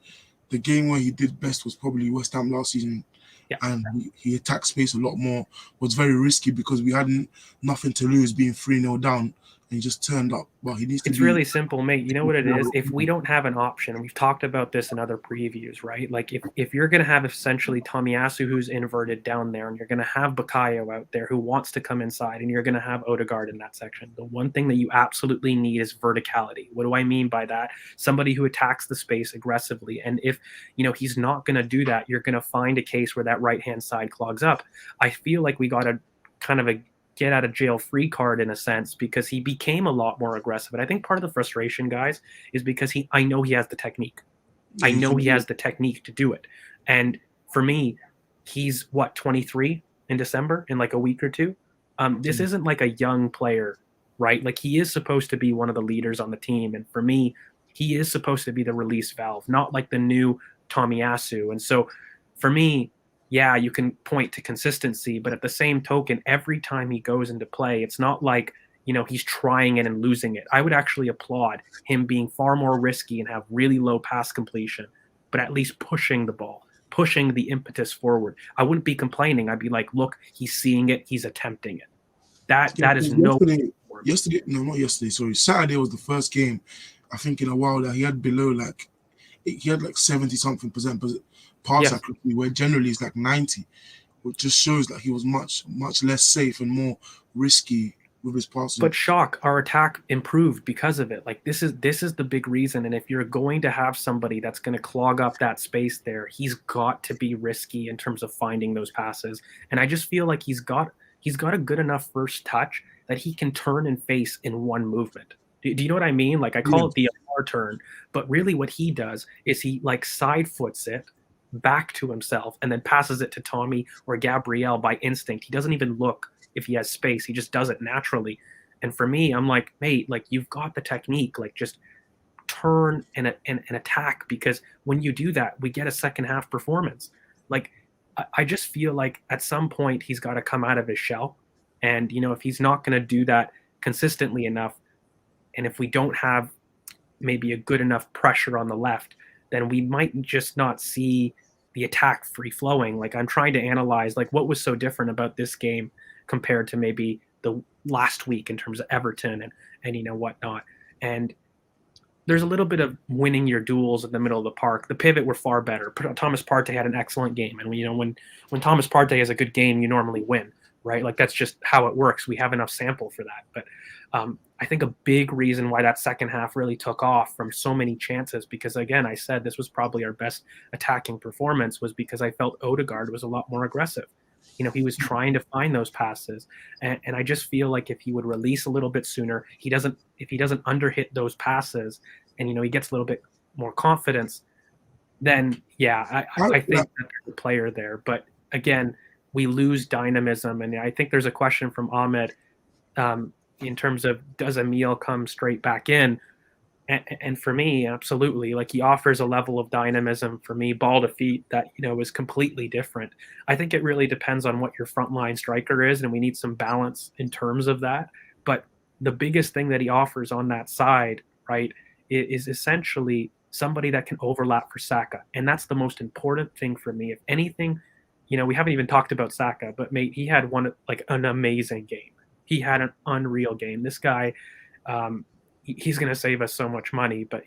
S1: the game where he did best was probably West Ham last season.
S2: Yeah.
S1: And he attacked space a lot more, was very risky, because we had nothing to lose being 3-0 down, and he just turned up. But he needs to
S2: It's really simple, mate. You know what it is? If we don't have an option, we've talked about this in other previews, right? Like, if you're going to have essentially Tomiyasu, who's inverted down there, and you're going to have Bukayo out there who wants to come inside, and you're going to have Odegaard in that section, the one thing that you absolutely need is verticality. What do I mean by that? Somebody who attacks the space aggressively. And if, he's not going to do that, you're going to find a case where that right-hand side clogs up. I feel like we got a kind of a get out of jail free card in a sense, because he became a lot more aggressive. And I think part of the frustration, guys, is because I know he has the technique. I know he has the technique to do it. And for me, he's 23 in December, in like a week or two. This isn't like a young player, right? Like, he is supposed to be one of the leaders on the team. And for me, he is supposed to be the release valve, not like the new Tomiyasu. And so for me, yeah, you can point to consistency, but at the same token, every time he goes into play, it's not like, he's trying it and losing it. I would actually applaud him being far more risky and have really low pass completion, but at least pushing the ball, pushing the impetus forward. I wouldn't be complaining. I'd be like, look, he's seeing it, he's attempting it. That is no.
S1: No, not yesterday. Sorry, Saturday was the first game, I think, in a while that he had below like 70-something% pass accuracy, where generally it's like 90, which just shows that he was much less safe and more risky with his passing.
S2: But shock, our attack improved because of it. Like this is the big reason. And if you're going to have somebody that's going to clog up that space there, he's got to be risky in terms of finding those passes. And I just feel like he's got a good enough first touch that he can turn and face in one movement. Do you know what I mean? Like I call it the R turn, but really what he does is he like side foots it back to himself and then passes it to Tommy or Gabriel by instinct. He doesn't even look if he has space. He just does it naturally. And for me, I'm like, mate, like you've got the technique, like just turn and attack, because when you do that, we get a second half performance. Like I just feel like at some point he's got to come out of his shell. And, if he's not going to do that consistently enough, and if we don't have maybe a good enough pressure on the left, then we might just not see the attack free flowing. Like I'm trying to analyze like what was so different about this game compared to maybe the last week in terms of Everton and whatnot. And there's a little bit of winning your duels in the middle of the park. The pivot were far better. Thomas Partey had an excellent game. And when Thomas Partey has a good game, you normally win, right? Like that's just how it works. We have enough sample for that. But I think a big reason why that second half really took off from so many chances, because again, I said this was probably our best attacking performance, was because I felt Odegaard was a lot more aggressive. He was trying to find those passes. And I just feel like if he would release a little bit sooner, if he doesn't underhit those passes and, he gets a little bit more confidence, then I think that there's a player there. But again, we lose dynamism. And I think there's a question from Ahmed in terms of, does Emile come straight back in? And for me, absolutely. Like he offers a level of dynamism for me, ball to feet, that, is completely different. I think it really depends on what your frontline striker is, and we need some balance in terms of that. But the biggest thing that he offers on that side, right, is essentially somebody that can overlap for Saka. And that's the most important thing for me. If anything, we haven't even talked about Saka, but mate, he had an amazing game. He had an unreal game. This guy, he's going to save us so much money, but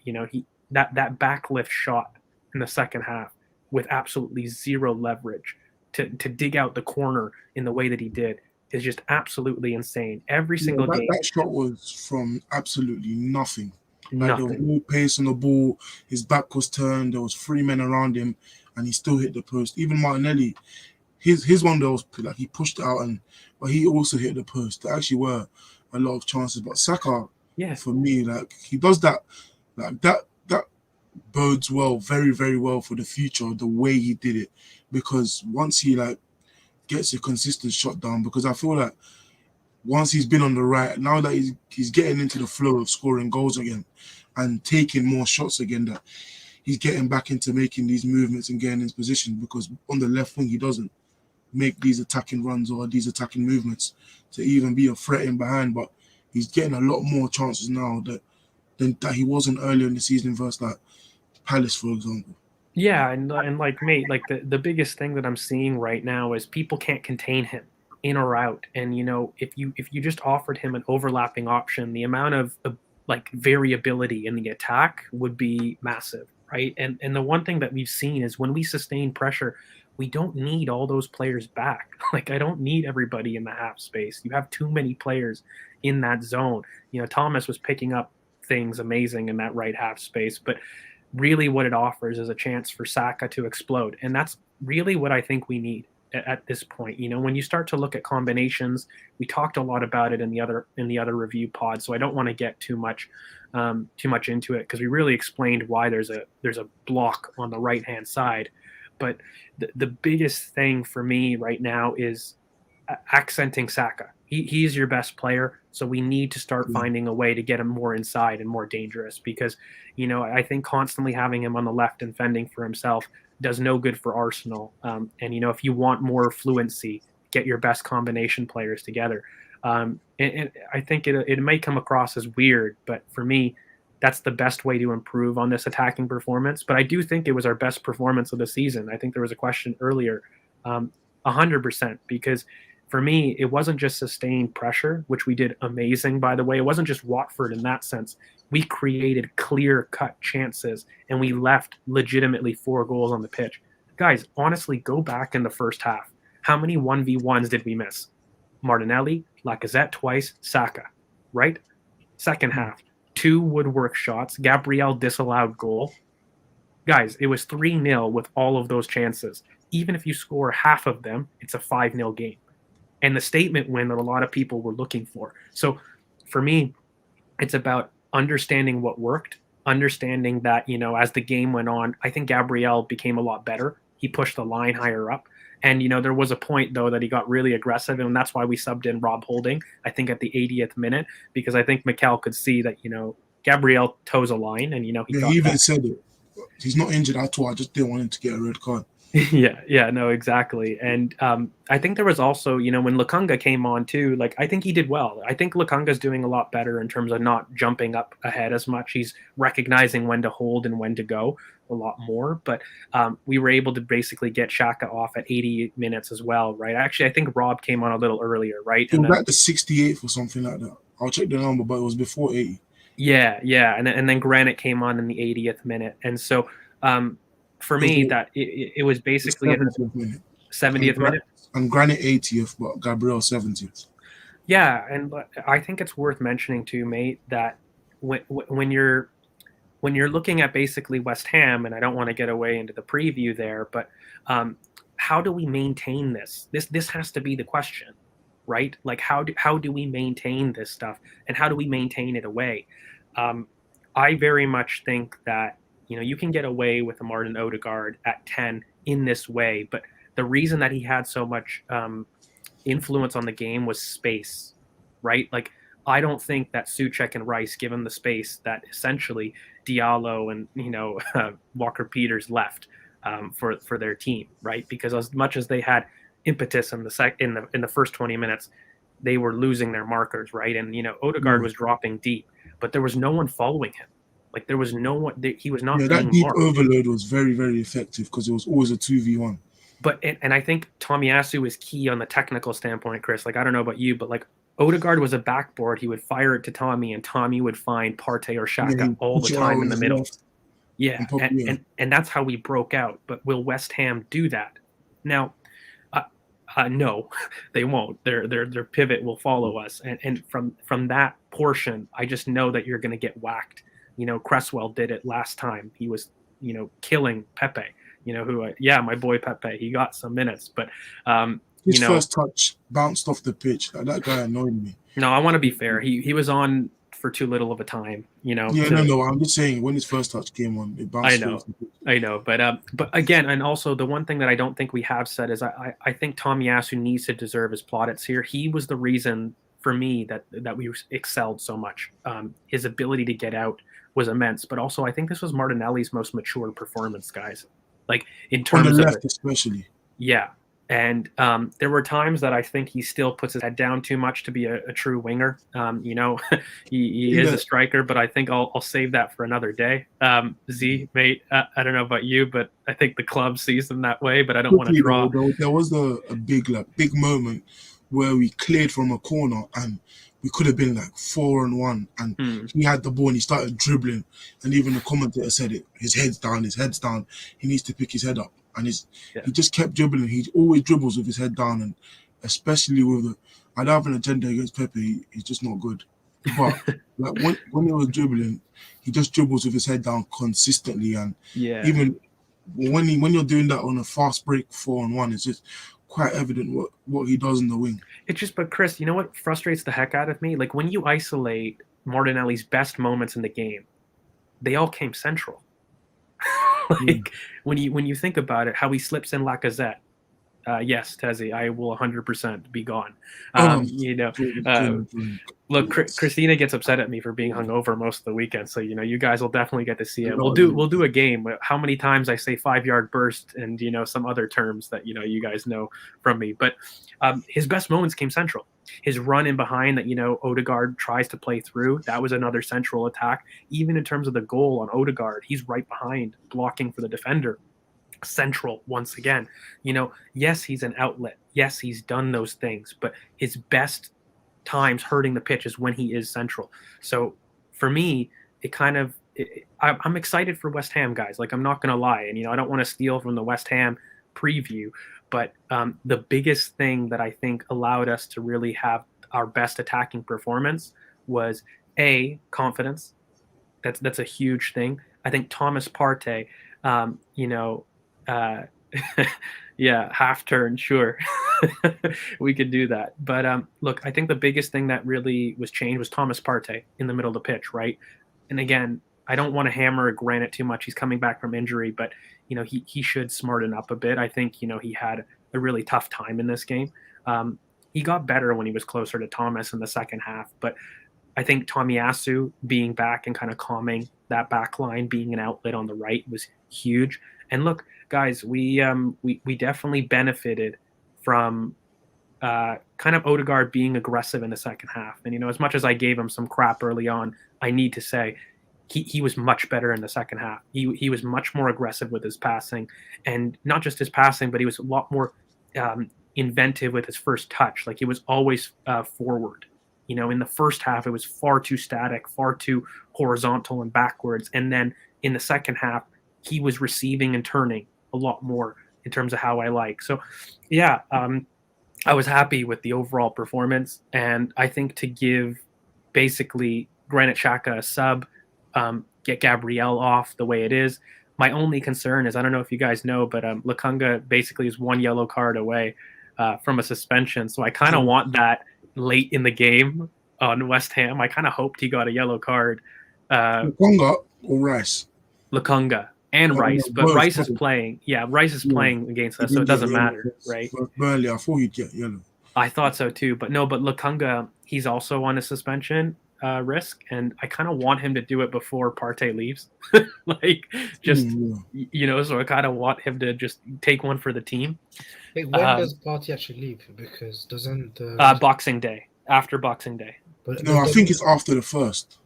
S2: that backlift shot in the second half with absolutely zero leverage to dig out the corner in the way that he did is just absolutely insane. Every single game.
S1: That shot was from absolutely nothing. There was no pace on the ball. His back was turned. There was 3 men around him, and he still hit the post. Even Martinelli, his one that was like he pushed it out, but he also hit the post. There actually were a lot of chances, but Saka, for me, like he does that, like that bodes well, very, very well for the future, the way he did it. Because once he like gets a consistent shot down, because I feel like once he's been on the right, now that he's getting into the flow of scoring goals again and taking more shots again, that he's getting back into making these movements and getting in his position, because on the left wing he doesn't make these attacking runs or these attacking movements to even be a threat in behind, but he's getting a lot more chances now than he wasn't earlier in the season versus like Palace, for example.
S2: Yeah, and like mate, like the biggest thing that I'm seeing right now is people can't contain him in or out. And if you just offered him an overlapping option, the amount of like variability in the attack would be massive, right? And the one thing that we've seen is when we sustain pressure, we don't need all those players back. Like I don't need everybody in the half space. You have too many players in that zone. Thomas was picking up things amazing in that right half space, but really what it offers is a chance for Saka to explode. And that's really what I think we need at this point. When you start to look at combinations, we talked a lot about it in the other review pod, so I don't want to get too much into it, because we really explained why there's a block on the right hand side. But the biggest thing for me right now is accenting Saka. He's your best player, so we need to start finding a way to get him more inside and more dangerous, because I think constantly having him on the left and fending for himself does no good for Arsenal. And if you want more fluency, get your best combination players together. And I think it may come across as weird, but for me, that's the best way to improve on this attacking performance. But I do think it was our best performance of the season. I think there was a question earlier, 100%, because for me, it wasn't just sustained pressure, which we did amazing, by the way. It wasn't just Watford in that sense. We created clear-cut chances, and we left legitimately 4 goals on the pitch. Guys, honestly, go back in the first half. How many 1v1s did we miss? Martinelli, Lacazette twice, Saka, right? Second half, 2 woodwork shots, Gabriel disallowed goal. Guys, it was 3-0 with all of those chances. Even if you score half of them, it's a 5-0 game. And the statement win that a lot of people were looking for. So for me, it's about understanding what worked, understanding that, as the game went on, I think Gabriel became a lot better. He pushed the line higher up. And, there was a point, though, that he got really aggressive, and that's why we subbed in Rob Holding, I think, at the 80th minute, because I think Mikel could see that, Gabriel toes a line, and, he got
S1: he even said it. He's not injured at all. I just didn't want him to get a red card.
S2: Yeah, no, exactly. And I think there was also, when Lukonga came on too, I think he did well. I think Lukonga's doing a lot better in terms of not jumping up ahead as much. He's recognizing when to hold and when to go a lot more. But we were able to basically get Xhaka off at 80 minutes as well, right? Actually, I think Rob came on a little earlier, right?
S1: It was back to 68th or something like that. I'll check the number, but it was before 80.
S2: Yeah. And then Granite came on in the 80th minute. And so for me, that it was basically at the 70th minute.
S1: And Granite 80th, but Gabriel 70th.
S2: Yeah, and I think it's worth mentioning too, mate, that when you're looking at basically West Ham, and I don't want to get away into the preview there, but how do we maintain this? This has to be the question, right? How do we maintain this stuff, and how do we maintain it away? I very much think that you can get away with a Martin Odegaard at 10 in this way, but the reason that he had so much influence on the game was space, right? I don't think that Souček and Rice, given the space that essentially Diallo and Walker Peters left for their team, right? Because as much as they had impetus in the first 20 minutes, they were losing their markers, right? And Odegaard was dropping deep, but there was no one following him. There was no one. He was not.
S1: Yeah, that deep overload was very, very effective because it was always a 2v1.
S2: But and I think Tomiyasu is key on the technical standpoint, Chris. I don't know about you, but Odegaard was a backboard. He would fire it to Tommy, and Tommy would find Partey or Xhaka all the time in the middle.
S1: Left.
S2: Yeah, and that's how we broke out. But will West Ham do that? Now, no, they won't. Their pivot will follow us, and from that portion, I just know that you're going to get whacked. Cresswell did it last time. He was, killing Pepe. My boy Pepe. He got some minutes, but
S1: his first touch bounced off the pitch. That guy annoyed me.
S2: No, I want to be fair. He was on for too little of a time.
S1: Yeah, no. I'm just saying when his first touch came on, it bounced.
S2: I know, but again, and also the one thing that I don't think we have said is I think Tomiyasu needs to deserve his plaudits here. He was the reason for me that we excelled so much. His ability to get out was immense, but also I think this was Martinelli's most mature performance, guys. In terms
S1: on the
S2: of
S1: left, especially.
S2: Yeah, and there were times that I think he still puts his head down too much to be a true winger. He is a striker, but I think I'll save that for another day. Z, mate, I don't know about you, but I think the club sees him that way. But I don't want to draw.
S1: There was a big moment where we cleared from a corner and we could have been 4-on-1, and he had the ball and he started dribbling, and even the commentator said it. His head's down. He needs to pick his head up, and he just kept dribbling. He always dribbles with his head down, and especially with I don't have an agenda against Pepe. He's just not good. But when he was dribbling, he just dribbles with his head down consistently, and even when you're doing that on a fast break 4-on-1, it's just quite evident what he does in the wing.
S2: It's just, but Chris, you know what frustrates the heck out of me? When you isolate Martinelli's best moments in the game, they all came central. When you think about it, how he slips in Lacazette. Yes, Tezzy, I will 100% be gone. Look, Christina gets upset at me for being hungover most of the weekend, so you guys will definitely get to see it. We'll do a game. How many times I say 5-yard burst and some other terms that you guys know from me, but his best moments came central. His run in behind that, Odegaard tries to play through, that was another central attack. Even in terms of the goal on Odegaard, he's right behind, blocking for the defender. Central once again. Yes, he's an outlet. Yes, he's done those things, but his best times hurting the pitch is when he is central. So for me, I'm excited for West Ham, guys. Like, I'm not going to lie. And, I don't want to steal from the West Ham preview, but the biggest thing that I think allowed us to really have our best attacking performance was confidence. That's a huge thing. I think Thomas Partey, yeah, half turn, sure. We could do that. But look, I think the biggest thing that really was changed was Thomas Partey in the middle of the pitch, right? And again, I don't want to hammer Granit too much. He's coming back from injury, but he should smarten up a bit. I think he had a really tough time in this game. He got better when he was closer to Thomas in the second half, but I think Tomiyasu being back and kind of calming that back line, being an outlet on the right, was huge. And look, guys, we definitely benefited from kind of Odegaard being aggressive in the second half. And as much as I gave him some crap early on, I need to say he was much better in the second half. He was much more aggressive with his passing, and not just his passing, but he was a lot more inventive with his first touch. Like, he was always forward. In the first half, it was far too static, far too horizontal and backwards. And then in the second half, he was receiving and turning a lot more in terms of how I like. So, yeah, I was happy with the overall performance. And I think to give basically Granit Xhaka a sub, get Gabriel off the way it is. My only concern is, I don't know if you guys know, but Lukunga basically is one yellow card away from a suspension. So I kind of want that late in the game on West Ham. I kind of hoped he got a yellow card.
S1: Lukunga or Rice?
S2: Lukunga and Rice, but Rice is playing. Yeah, Rice is playing against us, so it doesn't matter, right?
S1: Burnley, I thought he'd get yellow.
S2: I thought so too, but Lukunga, he's also on a suspension risk, and I kind of want him to do it before Partey leaves. So I kind of want him to just take one for the team.
S3: Wait, when does Partey actually leave? Because doesn't
S2: Boxing Day, after Boxing Day.
S1: But no, I think it's after the first.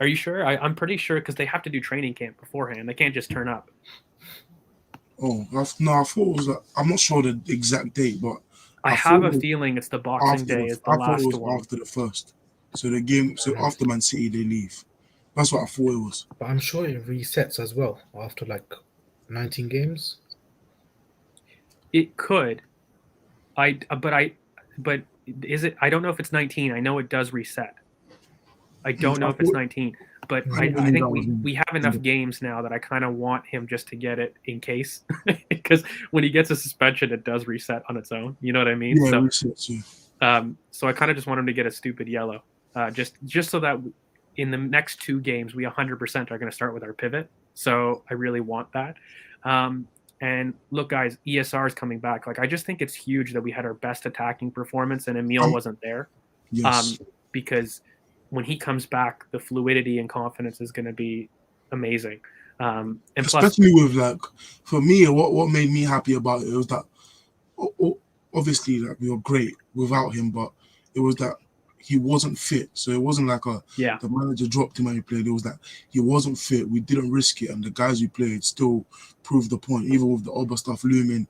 S2: Are you sure? I'm pretty sure, because they have to do training camp beforehand. They can't just turn up.
S1: Oh, no, I thought it was. I'm not sure the exact date, but
S2: I have a feeling it's the Boxing Day is the last one. I thought it was
S1: after the first. So the game, after Man City, they leave. That's what I thought it was.
S3: But I'm sure it resets as well after 19 games.
S2: It could. But is it? I don't know if it's 19. I know it does reset. I don't know if it's 19, but I think we have enough games now that I kind of want him just to get it in case, because when he gets a suspension, it does reset on its own. You know what I mean?
S1: Yeah,
S2: so I kind of just want him to get a stupid yellow, just so that in the next two games, we 100% are going to start with our pivot. So I really want that. And look, guys, ESR is coming back. I just think it's huge that we had our best attacking performance and Emile wasn't there.
S1: Yes.
S2: Because when he comes back, the fluidity and confidence is going to be amazing. And
S1: especially with for me, what made me happy about it was that obviously we were great without him, but it was that he wasn't fit. So it wasn't the manager dropped him and he played. It was that he wasn't fit. We didn't risk it, and the guys we played still proved the point. Even with the Oba stuff looming,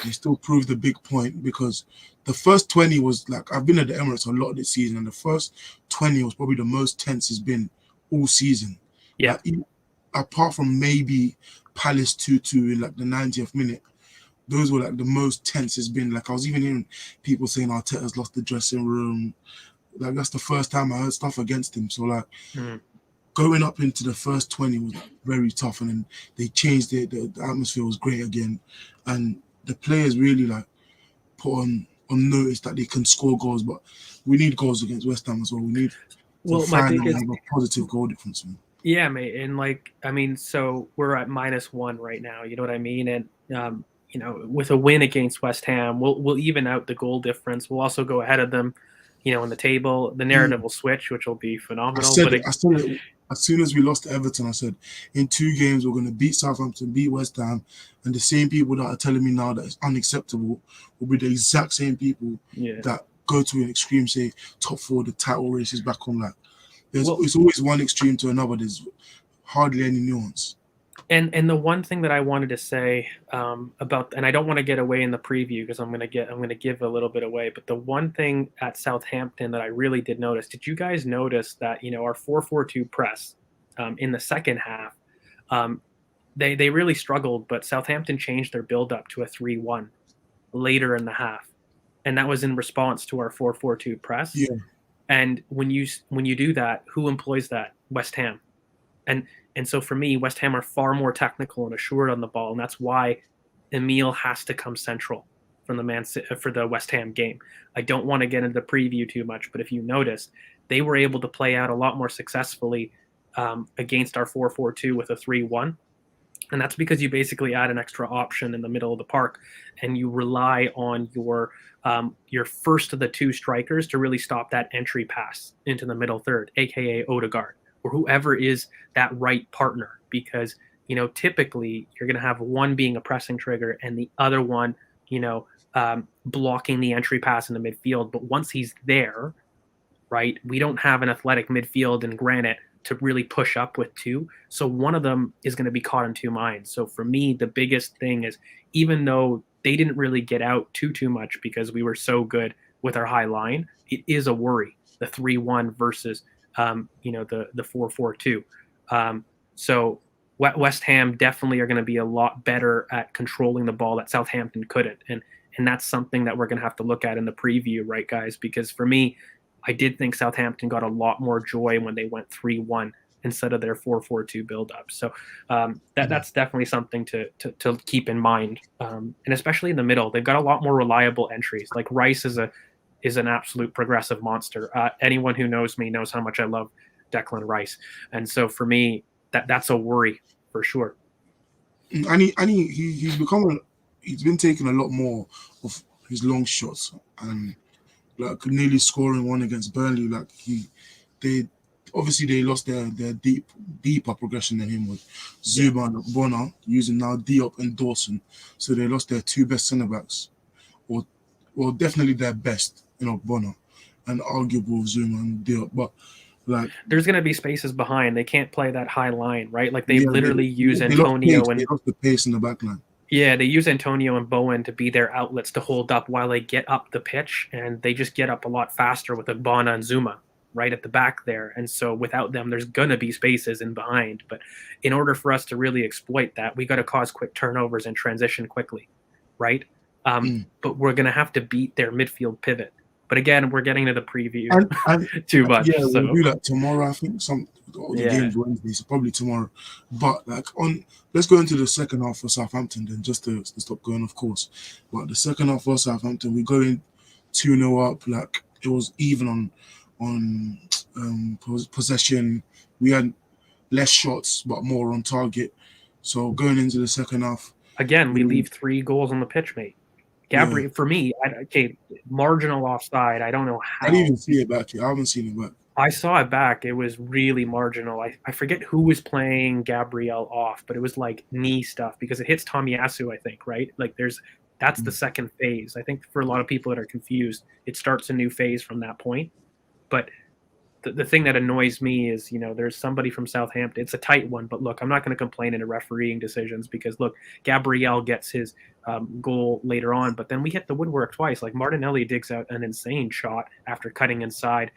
S1: they still proved the big point, because the first 20 was I've been at the Emirates a lot this season, and the first 20 was probably the most tense it's been all season.
S2: Yeah.
S1: Apart from maybe Palace 2-2 in the 90th minute, those were the most tense it's been. I was even hearing people saying Arteta's lost the dressing room. That's the first time I heard stuff against him. So going up into the first 20 was very tough, and then they changed it. The atmosphere was great again, and the players really put on notice that they can score goals. But we need goals against West Ham as well. We need to finally have a positive goal difference.
S2: Yeah, mate, and so we're at -1 right now. You know what I mean? And with a win against West Ham, we'll even out the goal difference. We'll also go ahead of them. In the table, the narrative will switch, which will be phenomenal.
S1: I said it as soon as we lost to Everton. I said, in 2 games, we're going to beat Southampton, beat West Ham, and the same people that are telling me now that it's unacceptable will be the exact same people that go to an extreme, say top 4, the title race is back on. Like it's always one extreme to another. There's hardly any nuance.
S2: And the one thing that I wanted to say about, and I don't want to get away in the preview because I'm gonna give a little bit away, but the one thing at Southampton that I really did notice, did you guys notice that our 4-4-2 press in the second half, they really struggled, but Southampton changed their build up to a 3-1 later in the half, and that was in response to our 4-4-2 press.
S1: Yeah.
S2: And when you do that, who employs that? West Ham. And so for me, West Ham are far more technical and assured on the ball, and that's why Emile has to come central for the West Ham game. I don't want to get into the preview too much, but if you noticed, they were able to play out a lot more successfully against our 4-4-2 with a 3-1. And that's because you basically add an extra option in the middle of the park, and you rely on your first of the 2 strikers to really stop that entry pass into the middle third, aka Odegaard, or whoever is that right partner, because typically you're going to have one being a pressing trigger and the other one blocking the entry pass in the midfield. But once he's there, right, we don't have an athletic midfield in Granite to really push up with 2, so one of them is going to be caught in 2 minds. So for me, the biggest thing is, even though they didn't really get out too much because we were so good with our high line, it is a worry, the 3-1 versus the 4-4-2. So West Ham definitely are going to be a lot better at controlling the ball that Southampton couldn't. And that's something that we're going to have to look at in the preview, right, guys? Because for me, I did think Southampton got a lot more joy when they went 3-1 instead of their 4-4-2 build-up. So that's definitely something to keep in mind. And especially in the middle, they've got a lot more reliable entries. Like Rice is an absolute progressive monster. Anyone who knows me knows how much I love Declan Rice. And so for me, that's a worry for sure.
S1: And he's been taking a lot more of his long shots and like nearly scoring one against Burnley. Like they lost their deeper progression than him with Zuma and Bonner using now Diop and Dawson. So they lost their 2 best centre backs, or definitely their best, Bonner, and arguable Zuma and Diop. But like,
S2: there's going to be spaces behind. They can't play that high line, right? Like they literally use Antonio
S1: they lost the pace in the back line.
S2: Yeah, they use Antonio and Bowen to be their outlets to hold up while they get up the pitch, and they just get up a lot faster with Bonner and Zuma right at the back there. And so without them, there's going to be spaces in behind. But in order for us to really exploit that, we got to cause quick turnovers and transition quickly, right? But we're going to have to beat their midfield pivot. But again, we're getting to the preview too much.
S1: Yeah, we'll do that tomorrow. I think the game's Wednesday, so probably tomorrow. But let's go into the second half for Southampton then, just to stop going, of course. But the second half for Southampton, we go in 2-0 up. Like it was even on possession. We had less shots, but more on target. So going into the second half,
S2: again, we leave 3 goals on the pitch, mate. Gabriel, for me, marginal offside. I don't know how.
S1: I didn't even see it back yet. I haven't seen it back.
S2: I saw it back. It was really marginal. I forget who was playing Gabriel off, but it was like knee stuff because it hits Tomiyasu, I think, right? Like that's the second phase. I think for a lot of people that are confused, it starts a new phase from that point. But the thing that annoys me is, there's somebody from Southampton. It's a tight one, but look, I'm not going to complain into refereeing decisions because, look, Gabriel gets his goal later on, but then we hit the woodwork twice. Like Martinelli digs out an insane shot after cutting inside,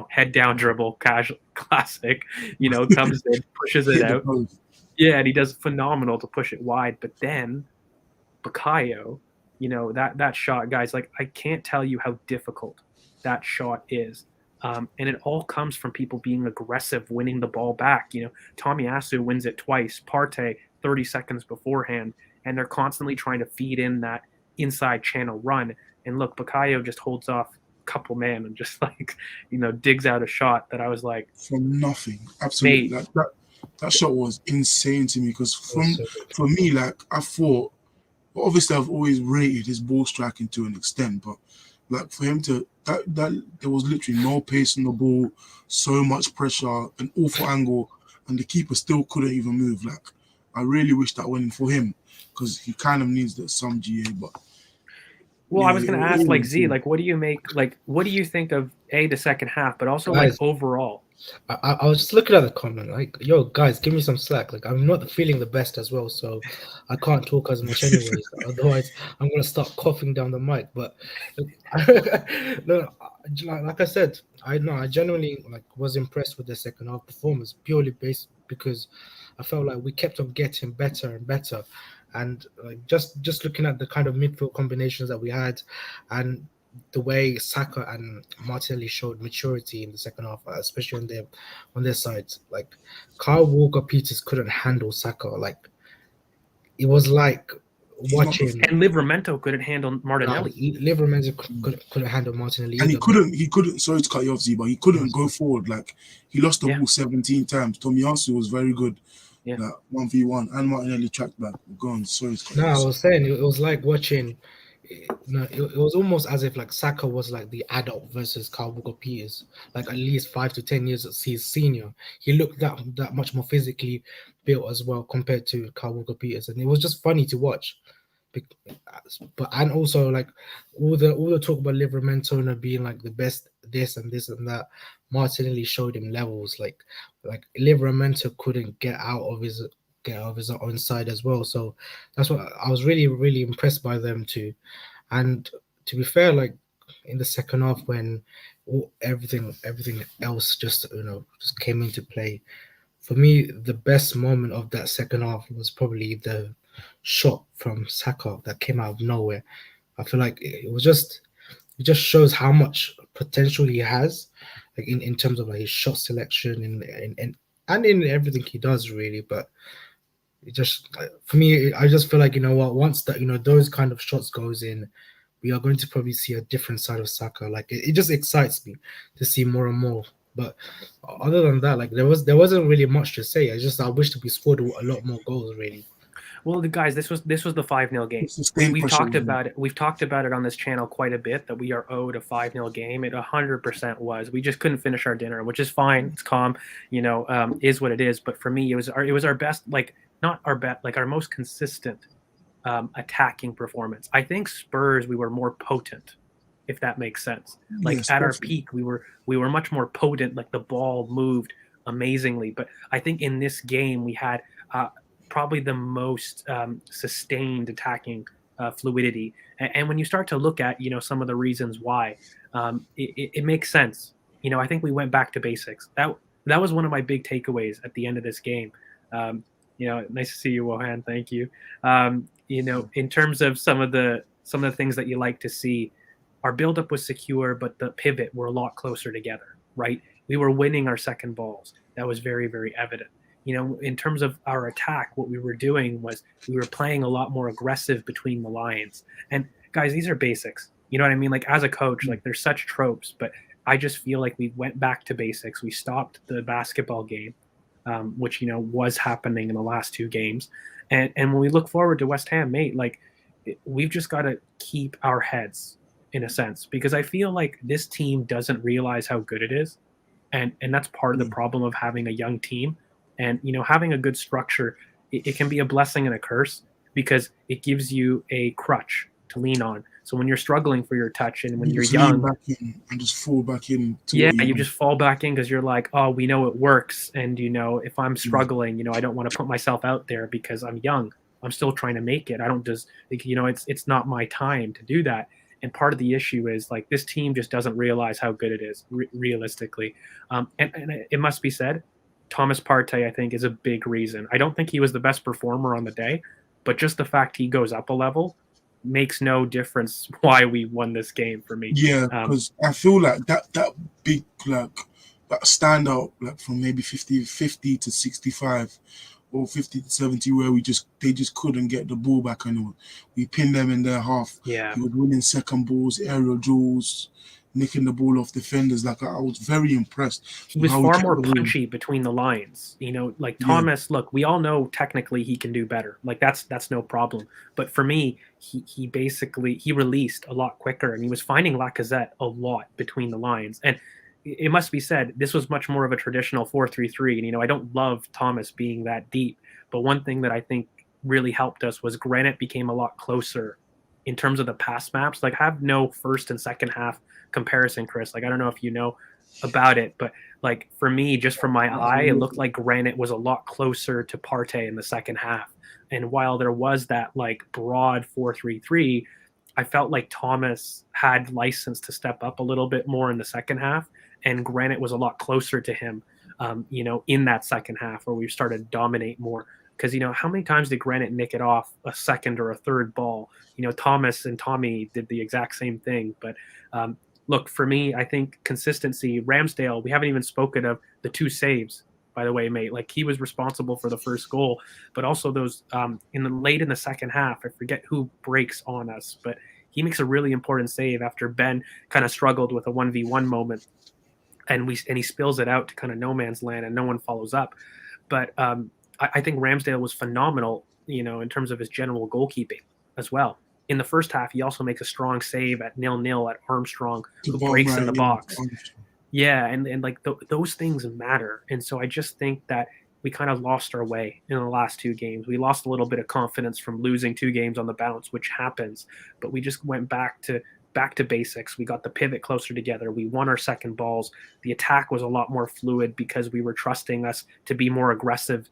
S2: head down dribble, classic, comes in, pushes it out. Yeah, and he does phenomenal to push it wide. But then Bukayo, that shot, guys, like I can't tell you how difficult that shot is. And it all comes from people being aggressive, winning the ball back. Tomiyasu wins it twice, Partey 30 seconds beforehand, and they're constantly trying to feed in that inside channel run. And look, Bukayo just holds off a couple man and just digs out a shot that I was like,
S1: from nothing. Absolutely, that shot was insane to me because for me, like I thought, obviously I've always rated his ball striking to an extent, but like for him to that there was literally no pace on the ball, so much pressure, an awful angle, and the keeper still couldn't even move. Like I really wish that went in for him because he kind of needs that some GA. But
S2: Well, I was
S1: Yeah,
S2: going to
S1: it
S2: ask, like,
S1: always
S2: Z,
S1: is.
S2: like, what do you make, like, what do you think of the second half, but also like
S3: Guys,
S2: overall?
S3: I was just looking at the comment, like, yo, guys, give me some slack. Like, I'm not feeling the best as well, so I can't talk as much anyways. Otherwise, I'm gonna start coughing down the mic. But no, like I said, I know I genuinely like was impressed with the second half performance purely based because I felt like we kept on getting better and better, and just looking at the kind of midfield combinations that we had, and the way Saka and Martinelli showed maturity in the second half, especially on their sides. Like Kyle Walker Peters couldn't handle Saka. Like it was like
S1: He's not the
S3: watching.
S2: And Livramento couldn't handle Martinelli.
S3: Livermore couldn't handle Martinelli
S1: and he
S3: either. But
S1: couldn't. Sorry to cut you off, Z, but he couldn't go forward. Like he lost the
S2: Yeah.
S1: ball 17 times. Tomiyasu was very good.
S2: Yeah.
S1: Like 1v1, and Martinelli tracked back. Go on. Sorry to cut
S3: no,
S1: you
S3: I
S1: off.
S3: was saying it was like watching. No, it was almost as if like Saka was like the adult versus Kyle Walker Peters, like at least 5 to 10 years as his senior. He looked that much more physically built as well compared to Kyle Walker Peters, and it was just funny to watch. But and also like all the talk about Livramento being like the best this and this and that, Martinelli showed him levels like Livramento couldn't get out of his own side as well. So that's what I was really impressed by them too. And to be fair, like in the second half when everything else just just came into play, for me the best moment of that second half was probably the shot from Saka that came out of nowhere. I feel like it just shows how much potential he has, like in terms of like his shot selection and in everything he does really. But it just for me, I just feel like what, once that those kind of shots goes in, we are going to probably see a different side of Saka. Like it just excites me to see more and more. But other than that, like there wasn't really much to say. I wish that we scored a lot more goals really.
S2: Well, the guys, this was the 5-0 game.
S1: It's the same
S2: We've
S1: pressure.
S2: talked about it. We've talked about it on this channel quite a bit that we are owed a 5-0 game. It 100% was. We just couldn't finish our dinner, which is fine. It's calm, is what it is. But for me, it was our best, like not our best, like our most consistent attacking performance. I think Spurs, we were more potent, if that makes sense. Like
S1: Yes,
S2: at our
S1: definitely.
S2: peak, we were much more potent. Like the ball moved amazingly. But I think in this game we had probably the most sustained attacking fluidity. And when you start to look at some of the reasons why, it makes sense. I think we went back to basics. That was one of my big takeaways at the end of this game. Nice to see you, Wohan. Thank you. In terms of some of the things that you like to see, our buildup was secure, but the pivot were a lot closer together. Right, we were winning our second balls. That was very, very evident. In terms of our attack, what we were doing was we were playing a lot more aggressive between the lines. And guys, these are basics. You know what I mean? Like as a coach, like there's such tropes, but I just feel like we went back to basics. We stopped the basketball game, which was happening in the last two games. And when we look forward to West Ham, mate, like we've just got to keep our heads in a sense, because I feel like this team doesn't realize how good it is. And that's part of the problem of having a young team. And having a good structure, it can be a blessing and a curse because it gives you a crutch to lean on. So when you're struggling for your touch and when
S1: You
S2: you're
S1: just lean
S2: young,
S1: back in and just fall back in to
S2: yeah,
S1: what you
S2: you
S1: know.
S2: just fall back in because you're like, oh, we know it works. And if I'm struggling, I don't want to put myself out there because I'm young. I'm still trying to make it. I don't just, it's not my time to do that. And part of the issue is like this team just doesn't realize how good it is realistically. And it must be said, Thomas Partey, I think, is a big reason. I don't think he was the best performer on the day, but just the fact he goes up a level makes no difference why we won this game for me.
S1: Yeah, because I feel like that big like that standout like from maybe 50 to 65 or 50 to 70 where they just couldn't get the ball back anymore. We pinned them in their half.
S2: Yeah.
S1: He was winning second balls, aerial duels, nicking the ball off defenders. Like I was very impressed.
S2: He was
S1: how we
S2: far
S1: kept
S2: more
S1: the ball.
S2: punchy between the lines. Like Thomas, look, we all know technically he can do better. Like that's no problem. But for me, he basically he released a lot quicker and he was finding Lacazette a lot between the lines. And it must be said, this was much more of a traditional 4-3-3. And I don't love Thomas being that deep. But one thing that I think really helped us was Granite became a lot closer in terms of the pass maps. Like, I have no first and second half comparison, Chris. Like, I don't know if you know about it, but like for me, just from my eye, it looked like Granite was a lot closer to Partey in the second half. And while there was that like broad 4-3-3, I felt like Thomas had license to step up a little bit more in the second half, and Granite was a lot closer to him, in that second half where we started to dominate more. Because, how many times did Granite nick it off a second or a third ball? Thomas and Tommy did the exact same thing. But look, for me, I think consistency, Ramsdale, we haven't even spoken of the 2 saves, by the way, mate. Like, he was responsible for the first goal, but also those late in the second half, I forget who breaks on us, but he makes a really important save after Ben kind of struggled with a 1v1 moment, and he spills it out to kind of no man's land, and no one follows up. But I think Ramsdale was phenomenal, in terms of his general goalkeeping as well. In the first half, he also makes a strong save at 0-0 at Armstrong, who breaks in the box. Yeah, and like those things matter. And so I just think that we kind of lost our way in the last 2 games. We lost a little bit of confidence from losing 2 games on the bounce, which happens. But we just went back to basics. We got the pivot closer together. We won our second balls. The attack was a lot more fluid because we were trusting us to be more aggressive,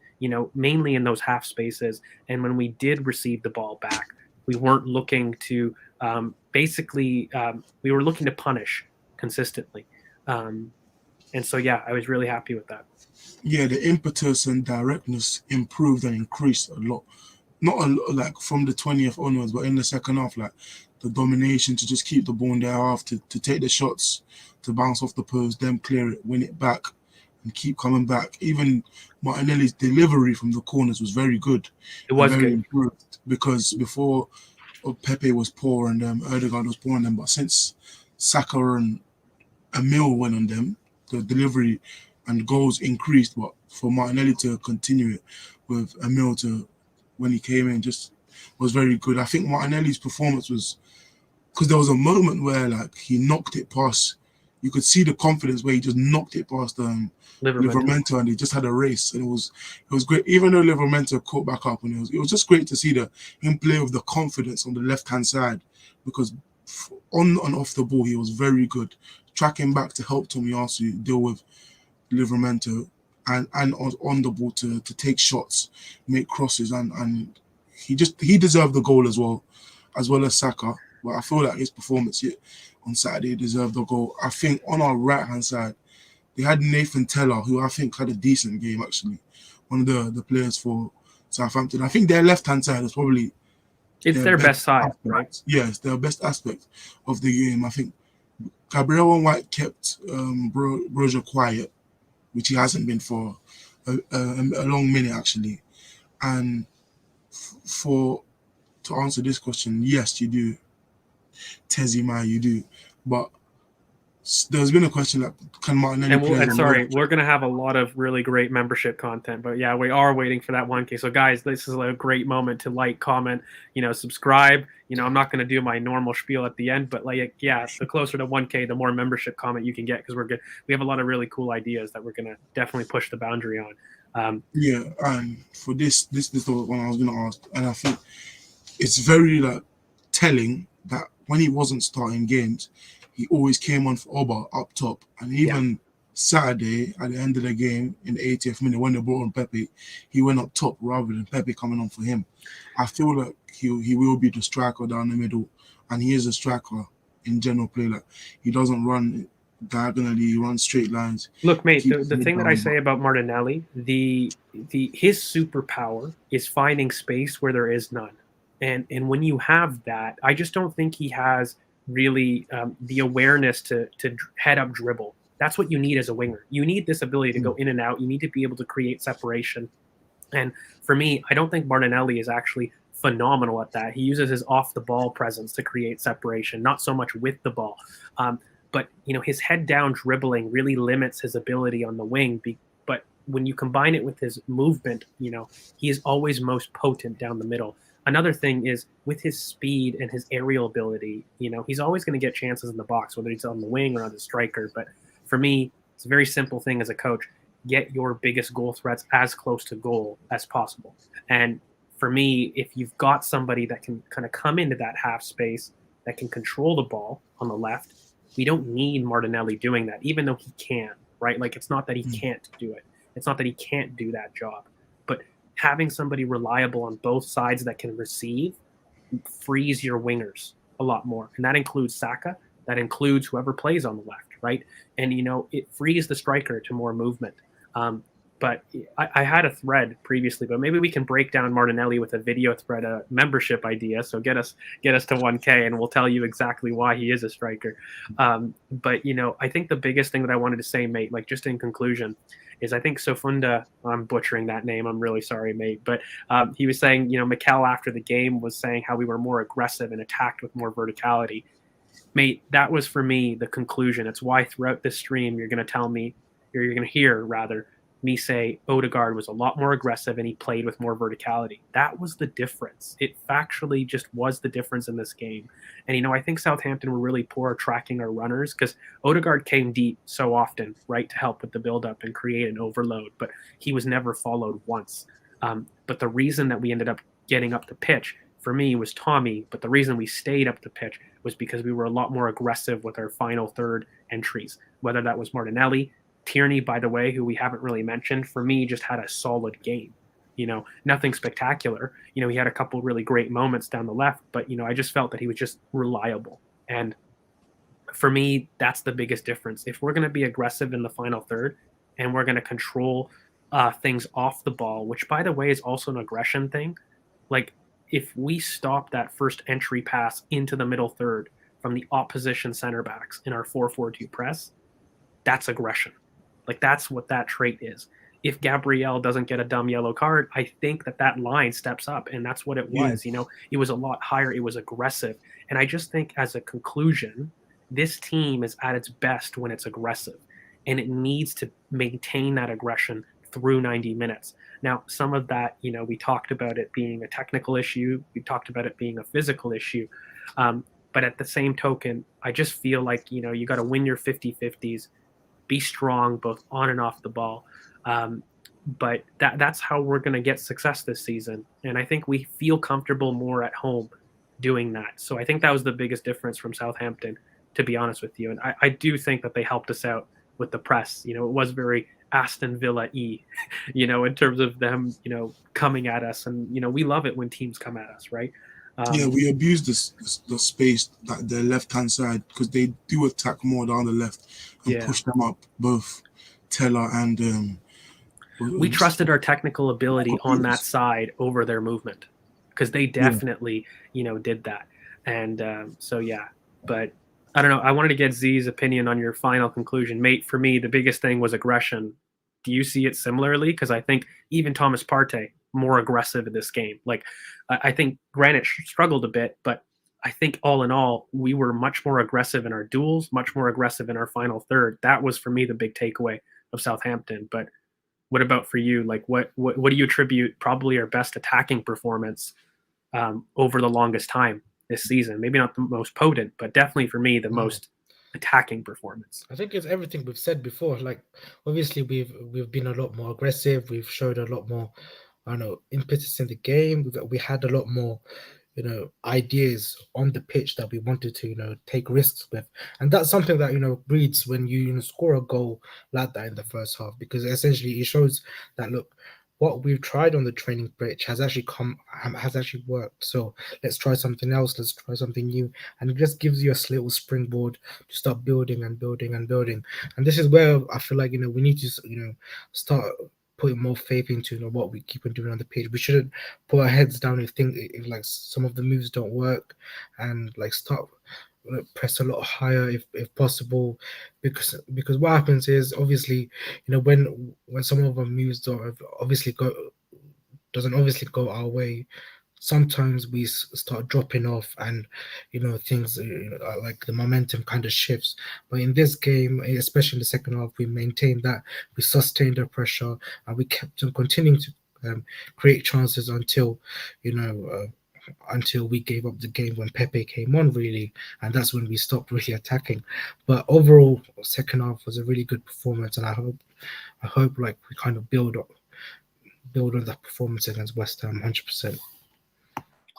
S2: mainly in those half spaces. And when we did receive the ball back, we weren't looking to we were looking to punish consistently. And so, yeah, I was really happy with that.
S1: Yeah, the impetus and directness improved and increased a lot. Not a lot, like from the 20th onwards, but in the second half, like the domination to just keep the ball in their half, to take the shots, to bounce off the post, then clear it, win it back, and keep coming back. Even Martinelli's delivery from the corners was very good.
S2: It was
S1: very
S2: good.
S1: improved, because before Pepe was poor and Erdegaard was poor on them, but since Saka and Emil went on them, the delivery and goals increased. But for Martinelli to continue it with Emil when he came in, just was very good. I think Martinelli's performance was, because there was a moment where like he knocked it past. You could see the confidence where he just knocked it past Livramento, and they just had a race, and it was great. Even though Livramento caught back up, and it was just great to see him play with the confidence on the left hand side, because on and off the ball he was very good, tracking back to help Tomiyasu deal with Livramento, and on the ball to take shots, make crosses, and he deserved the goal as well as Saka. But I feel like his performance on Saturday deserved the goal. I think on our right hand side, they had Nathan Teller, who I think had a decent game actually. One of the players for Southampton. I think their left hand side is probably
S2: their best side,
S1: aspect.
S2: right?
S1: Yes, their best aspect of the game. I think Gabriel and White kept Broja quiet, which he hasn't been for a long minute actually. And to answer this question, yes, you do. Tezima, you do. But there's been a question like, can Martinelli play?
S2: We're going to have a lot of really great membership content, but yeah, we are waiting for that 1K. So guys, this is a great moment to like, comment, subscribe. I'm not going to do my normal spiel at the end, but the closer to 1K, the more membership comment you can get, because we have a lot of really cool ideas that we're going to definitely push the boundary on.
S1: Yeah, and for this is the one I was going to ask, and I think it's very telling that when he wasn't starting games, he always came on for Oba up top. And even Saturday, at the end of the game, in the 80th minute, when they brought on Pepe, he went up top rather than Pepe coming on for him. I feel like he will be the striker down the middle, and he is a striker in general play. Like, he doesn't run diagonally, he runs straight lines.
S2: Look, mate, the thing that I say about Martinelli, his superpower is finding space where there is none. And when you have that, I just don't think he has really the awareness to head up dribble. That's what you need as a winger. You need this ability to go in and out. You need to be able to create separation. And for me, I don't think Martinelli is actually phenomenal at that. He uses his off-the-ball presence to create separation, not so much with the ball. But his head-down dribbling really limits his ability on the wing. But when you combine it with his movement, he is always most potent down the middle. Another thing is, with his speed and his aerial ability, he's always going to get chances in the box, whether he's on the wing or on the striker. But for me, it's a very simple thing as a coach. Get your biggest goal threats as close to goal as possible. And for me, if you've got somebody that can kind of come into that half space, that can control the ball on the left, we don't need Martinelli doing that, even though he can, right? Like, it's not that he can't do it. It's not that he can't do that job. But having somebody reliable on both sides that can receive frees your wingers a lot more. And that includes Saka. That includes whoever plays on the left, right? And, it frees the striker to more movement. But I had a thread previously, but maybe we can break down Martinelli with a video thread, a membership idea. So get us to 1K, and we'll tell you exactly why he is a striker. But I think the biggest thing that I wanted to say, mate, like just in conclusion, is I think Sofunda, I'm butchering that name, I'm really sorry, mate, but he was saying, Mikel after the game was saying how we were more aggressive and attacked with more verticality. Mate, that was for me the conclusion. It's why throughout this stream you're going to hear rather me say Odegaard was a lot more aggressive and he played with more verticality. That was the difference. It factually just was the difference in this game. And, I think Southampton were really poor tracking our runners because Odegaard came deep so often, right, to help with the buildup and create an overload, but he was never followed once. But the reason that we ended up getting up the pitch for me was Tommy, but the reason we stayed up the pitch was because we were a lot more aggressive with our final third entries, whether that was Martinelli, Tierney, by the way, who we haven't really mentioned, for me just had a solid game. Nothing spectacular. He had a couple really great moments down the left, but I just felt that he was just reliable. And for me, that's the biggest difference. If we're going to be aggressive in the final third and we're going to control things off the ball, which by the way is also an aggression thing, like if we stop that first entry pass into the middle third from the opposition center backs in our 4-4-2 press, that's aggression. Like, that's what that trait is. If Gabriel doesn't get a dumb yellow card, I think that line steps up, and that's what it was. It was a lot higher. It was aggressive. And I just think as a conclusion, this team is at its best when it's aggressive, and it needs to maintain that aggression through 90 minutes. Now, some of that, we talked about it being a technical issue. We talked about it being a physical issue. But at the same token, I just feel like, you got to win your 50-50s, be strong both on and off the ball. But that's how we're going to get success this season. And I think we feel comfortable more at home doing that. So I think that was the biggest difference from Southampton, to be honest with you. And I do think that they helped us out with the press. It was very Aston Villa-y, in terms of them, coming at us. And, we love it when teams come at us, right?
S1: We abuse the space, like the left-hand side, because they do attack more down the left and push them up, both Teller and...
S2: we trusted our technical ability on that side over their movement, because they definitely, did that. And but I don't know. I wanted to get Z's opinion on your final conclusion. Mate, for me, the biggest thing was aggression. Do you see it similarly? Because I think even Thomas Partey, more aggressive in this game. Like, I think Granit struggled a bit, but I think all in all, we were much more aggressive in our duels, much more aggressive in our final third. That was, for me, the big takeaway of Southampton. But what about for you? Like, what do you attribute probably our best attacking performance over the longest time this season? Maybe not the most potent, but definitely for me, the most attacking performance.
S3: I think it's everything we've said before. Like, obviously we've been a lot more aggressive. We've showed a lot more, impetus in the game. We had a lot more, ideas on the pitch that we wanted to, take risks with. And that's something that, breeds when you score a goal like that in the first half, because essentially it shows that, look, what we've tried on the training pitch has actually worked. So let's try something else. Let's try something new. And it just gives you a little springboard to start building and building and building. And this is where I feel like, we need to, start putting more faith into what we keep on doing on the pitch. We shouldn't put our heads down and think if like some of the moves don't work, and like start press a lot higher if possible, because what happens is, obviously, when some of our moves doesn't obviously go our way, sometimes we start dropping off, and things like the momentum kind of shifts. But in this game, especially in the second half, we maintained that, we sustained the pressure, and we kept on continuing to create chances until we gave up the game when Pepe came on, really, and that's when we stopped really attacking. But overall, second half was a really good performance, and I hope like we kind of build build on that performance against West Ham, 100%.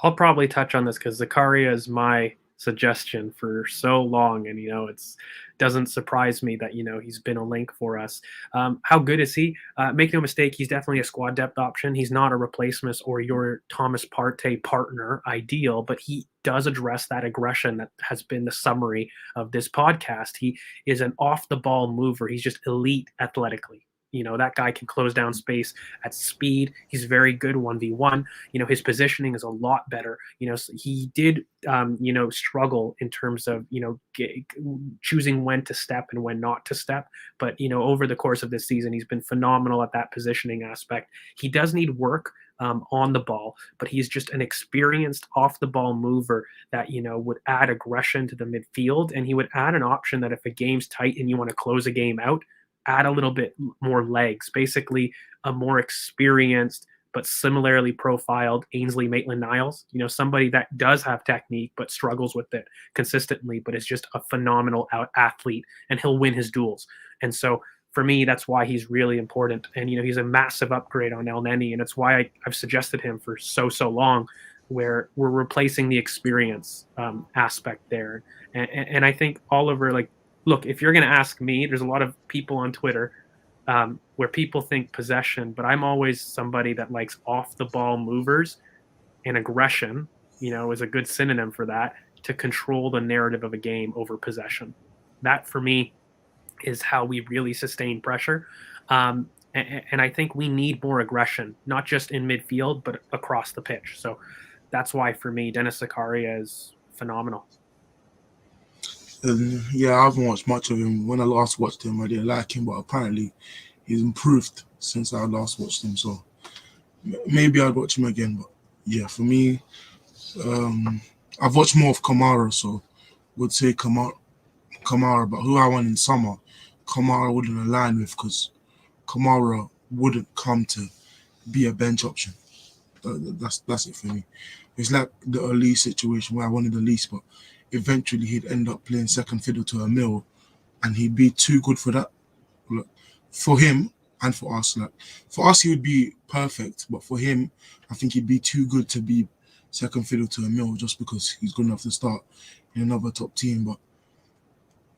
S2: I'll probably touch on this because Zakaria is my suggestion for so long, and it's doesn't surprise me that he's been a link for us. How good is he? Make no mistake, he's definitely a squad depth option. He's not a replacement or your Thomas Partey partner ideal, but he does address that aggression that has been the summary of this podcast. He is an off the ball mover. He's just elite athletically. That guy can close down space at speed. He's very good 1v1. His positioning is a lot better. So he did, struggle in terms of, choosing when to step and when not to step. But, over the course of this season, he's been phenomenal at that positioning aspect. He does need work on the ball, but he's just an experienced off the ball mover that, would add aggression to the midfield. And he would add an option that if a game's tight and you want to close a game out, add a little bit more legs, basically a more experienced but similarly profiled Ainsley Maitland-Niles, somebody that does have technique but struggles with it consistently, but is just a phenomenal athlete, and he'll win his duels. And so for me, that's why he's really important. And, he's a massive upgrade on El Neni, and it's why I've suggested him for so long, where we're replacing the experience aspect there. And I think Oliver, look, if you're going to ask me, there's a lot of people on Twitter where people think possession, but I'm always somebody that likes off the ball movers, and aggression, is a good synonym for that, to control the narrative of a game over possession. That for me is how we really sustain pressure. And I think we need more aggression, not just in midfield, but across the pitch. So that's why for me, Dennis Zakaria is phenomenal.
S1: Yeah, I haven't watched much of him. When I last watched him, I didn't like him, but apparently he's improved since I last watched him. So maybe I'd watch him again. But yeah, for me, I've watched more of Kamara, so would say Kamara. But who I want in summer, Kamara wouldn't align with, because Kamara wouldn't come to be a bench option. That's it for me. It's like the Elise situation where I wanted Elise, but eventually he'd end up playing second fiddle to Emil, and he'd be too good for that. For him and for us, for us he would be perfect, but for him, I think he'd be too good to be second fiddle to Emil, just because he's good enough to start in another top team. But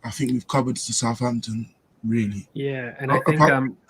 S1: I think we've covered the Southampton, really.
S2: Yeah, and I think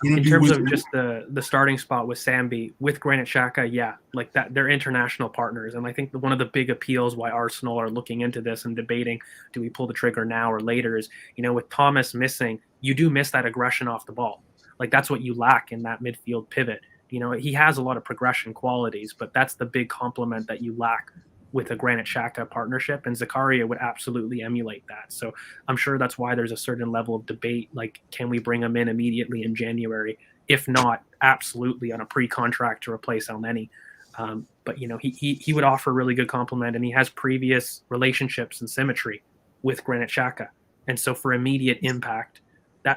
S2: in terms of just the starting spot with Sambi, with Granit Xhaka, yeah, that, they're international partners. And I think one of the big appeals why Arsenal are looking into this and debating, do we pull the trigger now or later, is, with Thomas missing, you do miss that aggression off the ball. That's what you lack in that midfield pivot. He has a lot of progression qualities, but that's the big compliment that you lack with a Granit Xhaka partnership, and Zakaria would absolutely emulate that. So I'm sure that's why there's a certain level of debate, can we bring him in immediately in January? If not, absolutely on a pre-contract to replace El Neni. But he would offer a really good compliment, and he has previous relationships and symmetry with Granit Xhaka. And so for immediate impact,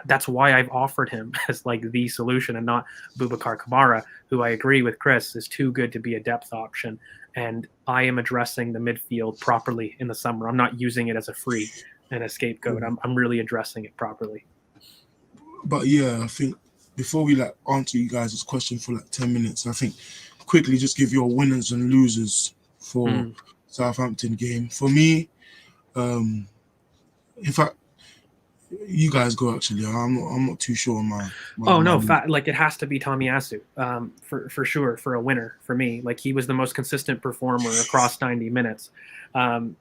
S2: that's why I've offered him as the solution, and not Boubacar Kamara, who I agree with Chris is too good to be a depth option. And I am addressing the midfield properly in the summer. I'm not using it as a free and a scapegoat. I'm really addressing it properly.
S1: But yeah, I think before we answer you guys' question for 10 minutes, I think quickly just give your winners and losers for Southampton game. For me, in fact, you guys go. Actually, I'm not too sure on my
S2: it has to be Tomiyasu for sure, for a winner for me. He was the most consistent performer across 90 minutes, and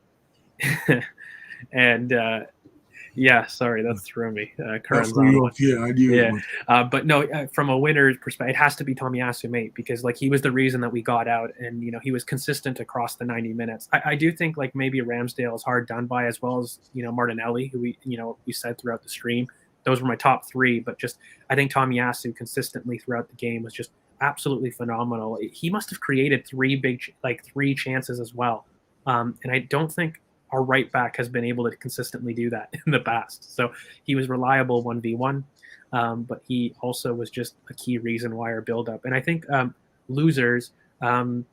S2: yeah, sorry, that threw me.
S1: That threw you off, yeah, I knew it would.
S2: But no, from a winner's perspective, it has to be Tomiyasu, mate, because he was the reason that we got out, and he was consistent across the 90 minutes. I do think maybe Ramsdale is hard done by, as well as Martinelli, who we said throughout the stream. Those were my top three, but just I think Tomiyasu consistently throughout the game was just absolutely phenomenal. He must have created three chances as well, and I don't think our right back has been able to consistently do that in the past. So he was reliable 1v1, but he also was just a key reason why our build-up. And I think losers, I'm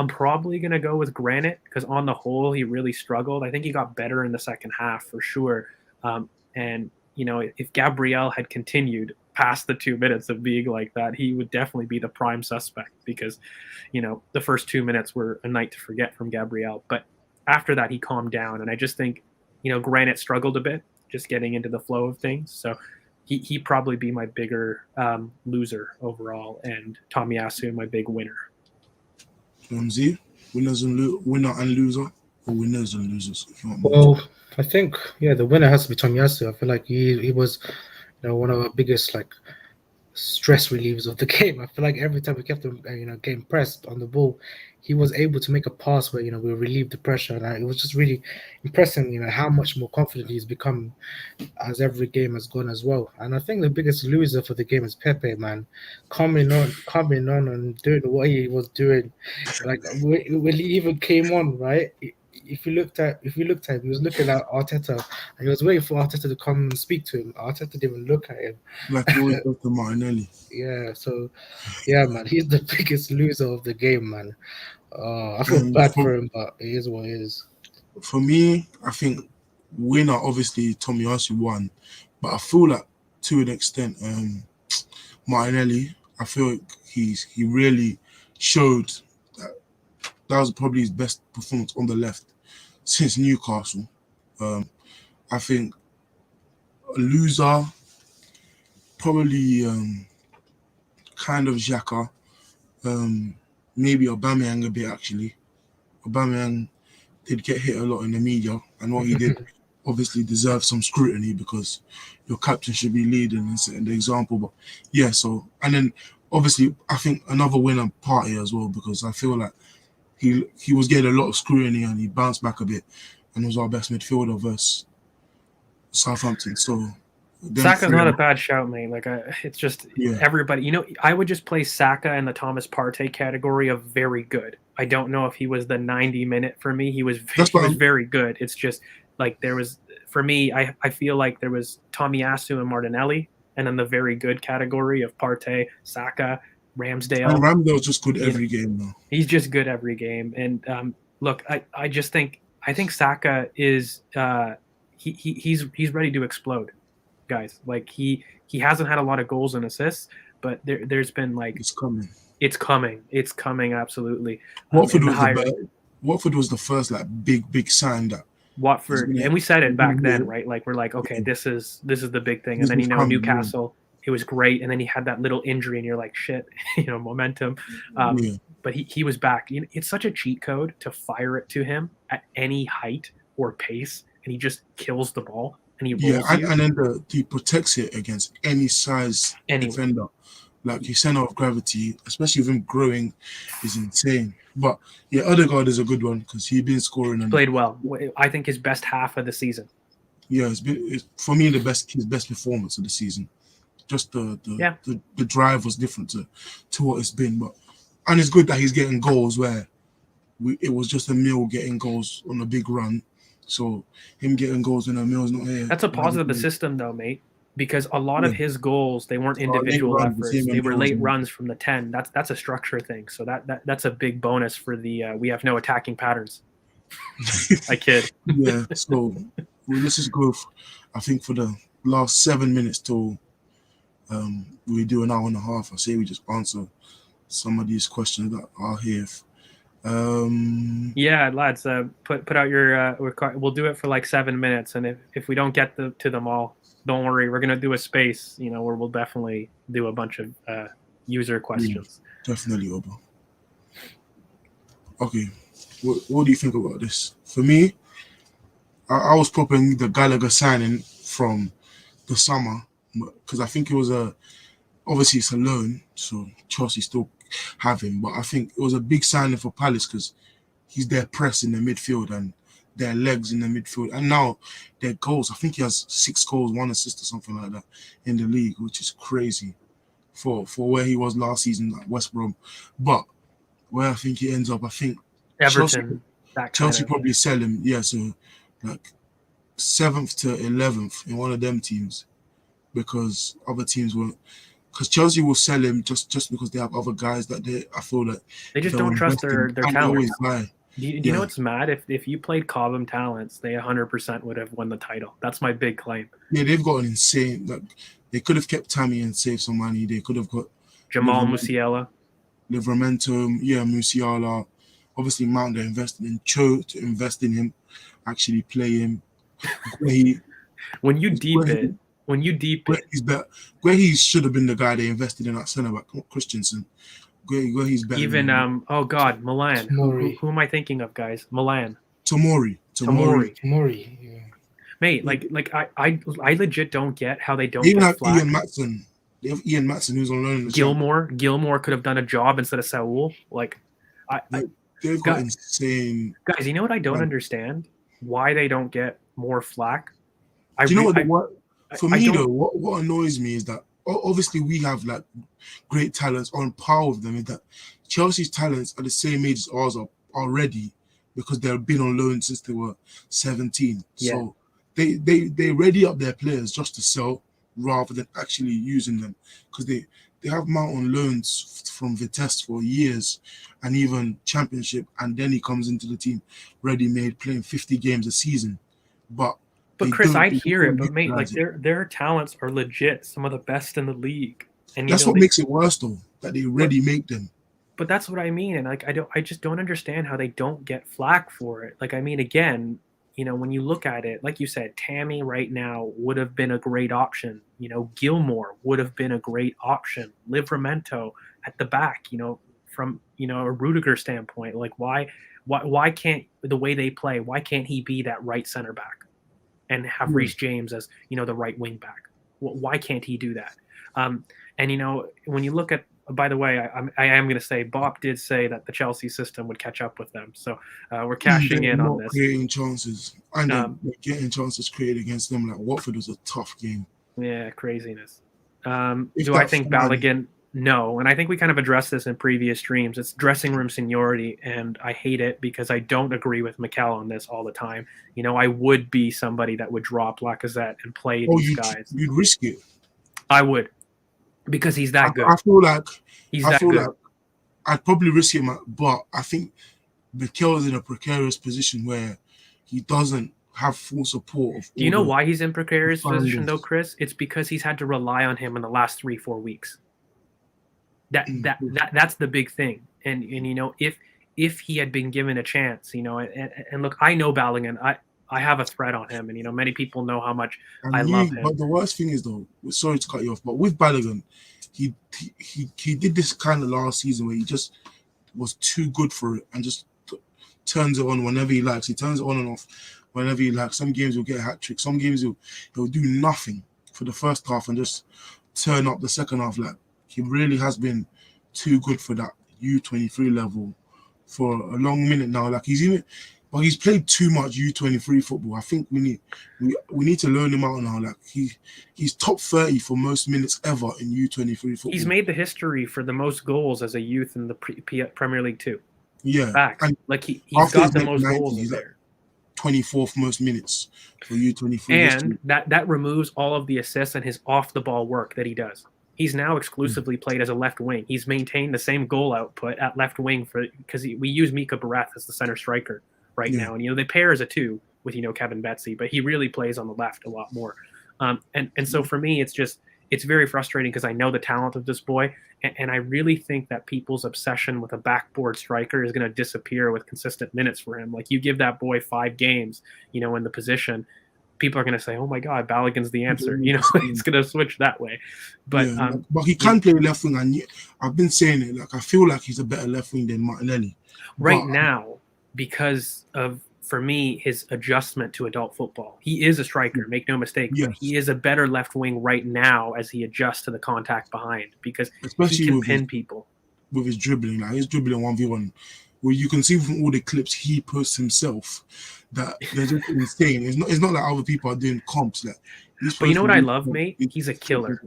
S2: probably going to go with Granit, because on the whole, he really struggled. I think he got better in the second half for sure. And, if Gabriel had continued, past the 2 minutes of being like that, he would definitely be the prime suspect because, the first 2 minutes were a night to forget from Gabriel. But after that, he calmed down. And I just think, Granite struggled a bit just getting into the flow of things. So he'd probably be my bigger loser overall, and Tomiyasu my big winner.
S1: Z, winner and loser, or winners and losers?
S3: Well, I think the winner has to be Tomiyasu. I feel like he was, one of our biggest stress relievers of the game. I feel like every time we kept him, getting pressed on the ball, he was able to make a pass where we relieved the pressure, and it was just really impressive. How much more confident he's become as every game has gone as well. And I think the biggest loser for the game is Pepe, man, coming on and doing what he was doing. Like when he even came on, right? If you looked at him, he was looking at Arteta, and he was waiting for Arteta to come and speak to him. Arteta didn't even look at him.
S1: Like he always does to Martinelli.
S3: Yeah, so man, he's the biggest loser of the game, man. I feel bad for him, but it is what it is.
S1: For me, I think winner obviously Tomiyasu won, but I feel like to an extent, Martinelli. I feel like he really showed that was probably his best performance on the left since Newcastle. I think a loser probably kind of Xhaka, maybe Aubameyang a bit actually. Aubameyang did get hit a lot in the media, and what he did obviously deserves some scrutiny because your captain should be leading and setting the example. But yeah, so and then obviously I think another winner Partey as well, because I feel like he was getting a lot of scrutiny and he bounced back a bit and was our best midfielder versus Southampton. So
S2: Saka's not a bad shout, mate. It's just everybody. I would just place Saka in the Thomas Partey category of very good. I don't know if he was the 90-minute for me. He was very good. It's just there was, for me, I feel like there was Tomiyasu and Martinelli, and then the very good category of Partey, Saka, Ramsdale.
S1: And Ramsdale's just good every game now.
S2: He's just good every game. And look, I just think Saka is he's ready to explode, guys. He hasn't had a lot of goals and assists, but there's been it's coming absolutely.
S1: Watford was the first big sign that
S2: Watford, and we said it back then, right? We're okay, this is the big thing. And then Newcastle, it was great, and then he had that little injury, and you're like, shit, momentum. But he was back. It's such a cheat code to fire it to him at any height or pace, and he just kills the ball, and he rolls
S1: and then he protects it against any size defender. His center of gravity, especially with him growing, is insane. But Odegaard is a good one because he's been scoring and
S2: played well. I think his best half of the season.
S1: Yeah, it's for me his best performance of the season. Just the drive was different to what it's been, and it's good that he's getting goals where it was just Emile getting goals on a big run. So him getting goals when Emile's not here.
S2: That's a positive of the system, though, mate. Because a lot of his goals, they weren't individual efforts; they were late runs from the 10. That's a structure thing. So that's a big bonus for the we have no attacking patterns. I kid.
S1: Yeah. So let's just go. I think for the last 7 minutes till we do an hour and a half. I say we just answer some of these questions that are here.
S2: Lads, put out your. We'll do it for 7 minutes, and if we don't get to them all, don't worry. We're gonna do a space, where we'll definitely do a bunch of user questions.
S1: Yeah, definitely, Oba. Okay, what do you think about this? For me, I was popping the Gallagher signing from the summer because I think it was obviously it's a loan, so Chelsea still have him, but I think it was a big signing for Palace because he's their press in the midfield and their legs in the midfield, and now their goals. I think he has 6 goals, 1 assist or something like that in the league, which is crazy for where he was last season at West Brom. But where I think he ends up, I think
S2: Everton,
S1: Chelsea probably sell him. Yeah, so 7th to 11th in one of them teams, because other teams won't. Because Chelsea will sell him just because they have other guys that I feel like
S2: they just don't trust their talent. Do you know what's mad? If you played Cobham Talents, they 100% would have won the title. That's my big claim.
S1: Yeah, they've got an insane. Like, they could have kept Tammy and saved some money. They could have got
S2: Jamal Musiala.
S1: Livramento, Musiala. Obviously, Mount they invested in Cho to invest in him, actually play him.
S2: When you deep it,
S1: he's better. He should have been the guy they invested in at centre back, Christensen. He's better.
S2: Even oh god, Milan. Who am I thinking of, guys? Milan.
S1: Tomori.
S3: Yeah.
S2: Mate, like I legit don't get how they don't
S1: even
S2: get
S1: have
S2: flack.
S1: Ian Matson. They have Ian Matson who's on loan.
S2: Gilmore could have done a job instead of Saul. Like,
S1: they've got insane
S2: guys. You know what I don't understand? Why they don't get more flack?
S1: Do you know what? For me though, what annoys me is that obviously we have like great talents on par with them. Is that Chelsea's talents are the same age as ours are already because they've been on loan since they were 17.
S2: Yeah.
S1: So they ready up their players just to sell rather than actually using them because they have Mount on loans from Vitesse for years and even Championship, and then he comes into the team ready-made playing 50 games a season. But
S2: Chris, I'd hear it, but mate, like their talents are legit, some of the best in the league. And
S1: that's what makes it worse though, that they ready make them.
S2: But that's what I mean, and like I just don't understand how they don't get flack for it. Like, I mean, again, you know, when you look at it, like you said, Tammy right now would have been a great option. You know, Gilmore would have been a great option. Livramento at the back, you know, from, you know, a Rudiger standpoint, like why can't the way they play, why can't he be that right center back and have Reece James as, you know, the right wing back? Why can't he do that? And, you know, when you look at, by the way, I am going to say BoP did say that the Chelsea system would catch up with them. So we're cashing in on this.
S1: Creating chances. And they're getting chances created against them. Like Watford was a tough game.
S2: Yeah, craziness. Do I think Balogun? No. And I think we kind of addressed this in previous streams. It's dressing room seniority, and I hate it because I don't agree with Mikel on this all the time. You know, I would be somebody that would drop Lacazette and play these guys.
S1: You'd risk it.
S2: I would. Because he's that good.
S1: I feel like
S2: good.
S1: I'd probably risk it, but I think Mikel is in a precarious position where he doesn't have full support.
S2: Do you know why he's in precarious position though, Chris? It's because he's had to rely on him in the last 3-4 weeks. That's the big thing. And you know, if he had been given a chance, you know, and look, I know Balogun. I have a thread on him, and you know, many people know how much I love him.
S1: But the worst thing is though, sorry to cut you off, but with Balogun, he did this kind of last season where he just was too good for it and just turns it on whenever he likes. He turns it on and off whenever he likes. Some games he'll get a hat trick. Some games he'll do nothing for the first half and just turn up the second half. Like, he really has been too good for that U23 level for a long minute now. Like, but he's played too much U23 football. I think we need to learn him out now. Like, he's top 30 for most minutes ever in U23 football.
S2: He's made the history for the most goals as a youth in the Premier League too.
S1: Yeah,
S2: facts. And like he's got the most goals in there.
S1: 24th most minutes for U23.
S2: And that removes all of the assists and his off the ball work that he does. He's now exclusively played as a left wing. He's maintained the same goal output at left wing because we use Mika Barath as the center striker right now, and you know they pair as a 2 with, you know, Kevin Betsy, but he really plays on the left a lot more. And so for me, it's very frustrating because I know the talent of this boy, and I really think that people's obsession with a backboard striker is going to disappear with consistent minutes for him. Like, you give that boy 5 games, you know, in the position, people are going to say, "Oh my God, Balogun's the answer." You know, it's going to switch that way. But
S1: but he can play left wing, and I've been saying it. Like, I feel like he's a better left wing than Martinelli
S2: right now because of, for me, his adjustment to adult football. He is a striker, make no mistake, but he is a better left wing right now as he adjusts to the contact behind, because especially he can pin people
S1: with his dribbling. Like, his dribbling 1v1, where you can see from all the clips he posts himself that they're just insane. It's not like other people are doing comps. Like,
S2: but you know what I love, mate? He's a killer.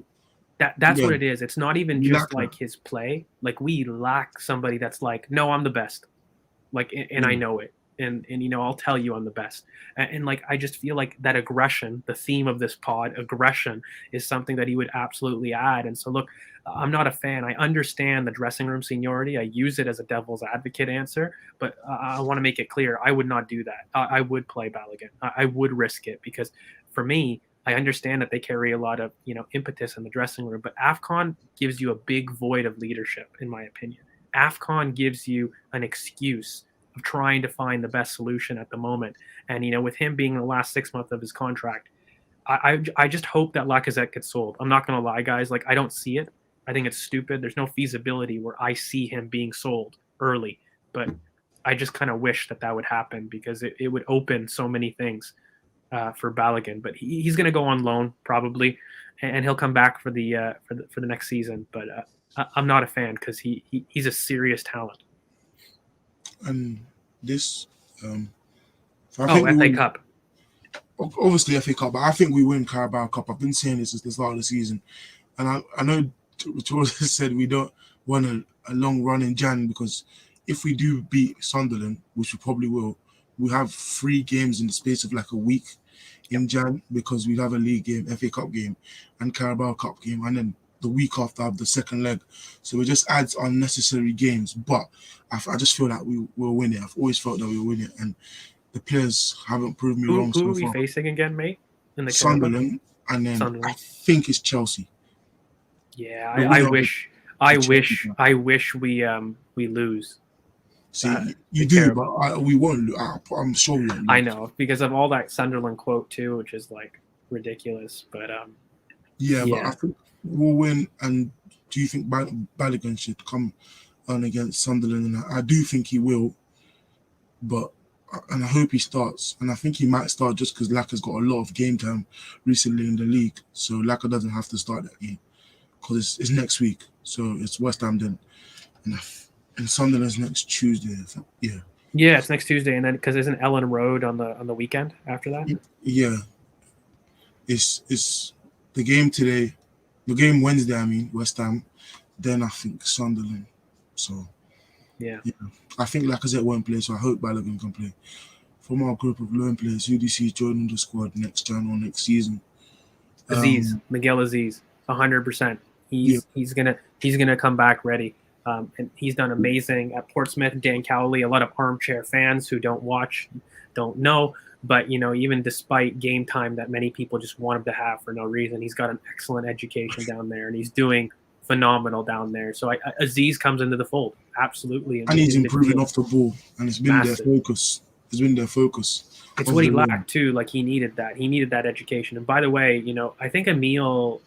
S2: That's what it is. It's not even just like his play. Like, we lack somebody that's like, no, I'm the best. Like, and I know it. and I'll tell you I'm the best. And like I just feel like that aggression, the theme of this pod, aggression, is something that he would absolutely add. And so look, I'm not a fan. I understand the dressing room seniority. I use it as a devil's advocate answer, but I want to make it clear I would not do that. I would play Balogun. I would risk it because for me, I understand that they carry a lot of impetus in the dressing room, but AFCON gives you a big void of leadership, in my opinion. AFCON gives you an excuse of trying to find the best solution at the moment. And with him being the last 6 months of his contract, I just hope that Lacazette gets sold. I'm not going to lie, guys. Like, I don't see it. I think it's stupid. There's no feasibility where I see him being sold early. But I just kind of wish that would happen because it would open so many things for Balogun. But he's going to go on loan probably, and he'll come back for the next season. But I'm not a fan because he's a serious talent.
S1: And this,
S2: FA Cup.
S1: Obviously FA Cup, but I think we win Carabao Cup. I've been saying this since the start of the season, and I know George said we don't want a long run in Jan because if we do beat Sunderland, which we probably will, we have 3 games in the space of like a week in Jan because we have a league game, FA Cup game, and Carabao Cup game, and then the week after have the second leg. So it just adds unnecessary games. But I just feel like we will win it. I've always felt that we'll win it, and the players haven't proved me wrong so far.
S2: Who are we facing again, mate? In the
S1: Sunderland, and then Sunderland. I think it's Chelsea.
S2: Yeah, I wish we lose.
S1: See, you do, terrible. But we won't. I'm sure we won't lose.
S2: I know because of all that Sunderland quote too, which is like ridiculous. But
S1: but I think we'll win. And do you think Balogun should come on against Sunderland? And I do think he will, and I hope he starts. And I think he might start just because Laka's got a lot of game time recently in the league, so Laka doesn't have to start that game because it's next week. So it's West Ham then, and Sunderland's next Tuesday. I think.
S2: Yeah, it's next Tuesday, and then because isn't Ellen Road on the weekend after that?
S1: Yeah, it's the game today, the game Wednesday. I mean West Ham, then I think Sunderland. So
S2: yeah.
S1: I think Lacazette won't play, so I hope Balogun can play. From our group of loan players, who do you see joining the squad next Jan or next season?
S2: Aziz, Miguel Aziz, 100%. He's gonna come back ready. And he's done amazing at Portsmouth. Dan Cowley, a lot of armchair fans who don't watch, don't know. But, even despite game time that many people just want him to have for no reason, he's got an excellent education down there, and he's doing phenomenal down there. So Aziz comes into the fold, absolutely.
S1: And he's improving off the ball, and it's been their focus.
S2: It's what he lacked, too. Like, he needed that. He needed that education. And by the way, I think Emil...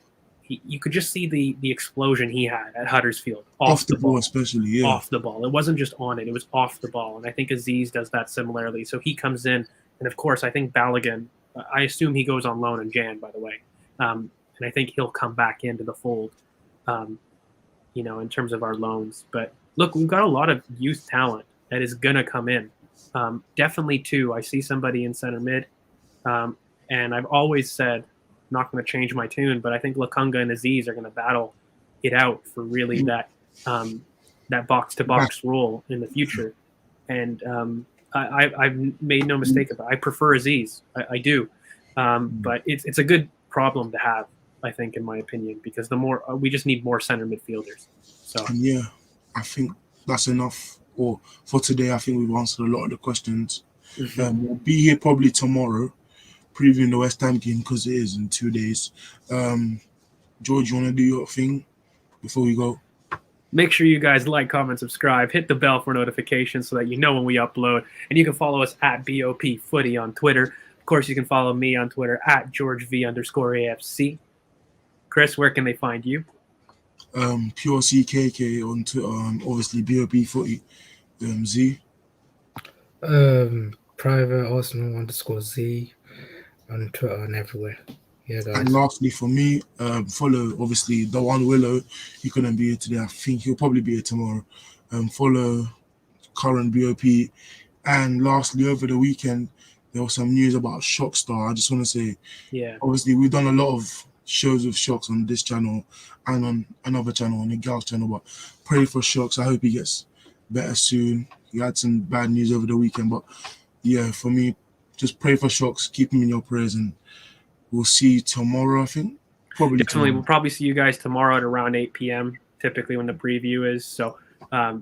S2: you could just see the explosion he had at Huddersfield.
S1: Off the ball, especially, yeah.
S2: Off the ball. It wasn't just on it. It was off the ball. And I think Aziz does that similarly. So he comes in. And, of course, I think Balogun, I assume he goes on loan in Jan, by the way. And I think he'll come back into the fold, in terms of our loans. But, look, we've got a lot of youth talent that is going to come in. Definitely, too, I see somebody in center mid. And I've always said, not going to change my tune, but I think Lakunga and Aziz are going to battle it out for really that box-to-box role in the future. And I've made no mistake about it. I prefer Aziz. I do. But it's a good problem to have, I think, in my opinion, because the more we just need more center midfielders. So
S1: yeah, I think that's enough. Or for today, I think we've answered a lot of the questions. We'll be here probably tomorrow, previewing the West Ham game because it is in 2 days. George, you want to do your thing before we go?
S2: Make sure you guys like, comment, subscribe, hit the bell for notifications so that you know when we upload. And you can follow us at BoP Footy on Twitter. Of course, you can follow me on Twitter at GeorgeV_AFC. Chris, where can they find you?
S1: Pure CKK on Twitter. Obviously, BoP Footy. Z.
S3: Private Arsenal_Z on Twitter and everywhere. Yeah, guys.
S1: And lastly, for me, follow obviously the one Willow. He couldn't be here today. I think he'll probably be here tomorrow. Follow current BoP. And lastly, over the weekend, there was some news about Shockstar. I just want to say, obviously, we've done a lot of shows with Shocks on this channel and on another channel, on the Gal's channel. But pray for Shocks. I hope he gets better soon. he had some bad news over the weekend. But yeah, for me, just pray for Shocks, keep him in your prayers, and we'll see you tomorrow, I think. Probably
S2: Definitely,
S1: tomorrow.
S2: we'll probably see you guys tomorrow at around 8 p.m. typically when the preview is. So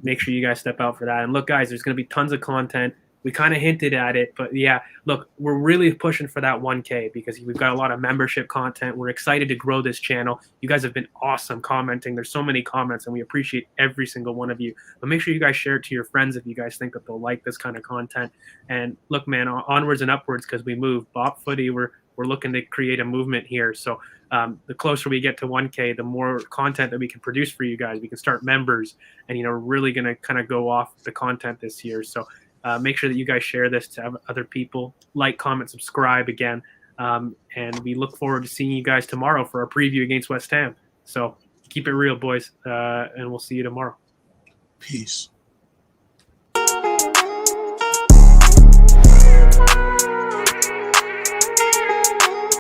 S2: make sure you guys step out for that. And look, guys, there's going to be tons of content. We kind of hinted at it, but yeah, look, we're really pushing for that 1K because we've got a lot of membership content. We're excited to grow this channel. You guys have been awesome commenting. There's so many comments, and we appreciate every single one of you. But make sure you guys share it to your friends if you guys think that they'll like this kind of content. And look, man, onwards and upwards because we move. BoP Footy, we're looking to create a movement here. So the closer we get to 1K, the more content that we can produce for you guys. We can start members, and we're really going to kind of go off the content this year. So make sure that you guys share this to other people. Like, comment, subscribe again. And we look forward to seeing you guys tomorrow for our preview against West Ham. So keep it real, boys, and we'll see you tomorrow.
S1: Peace.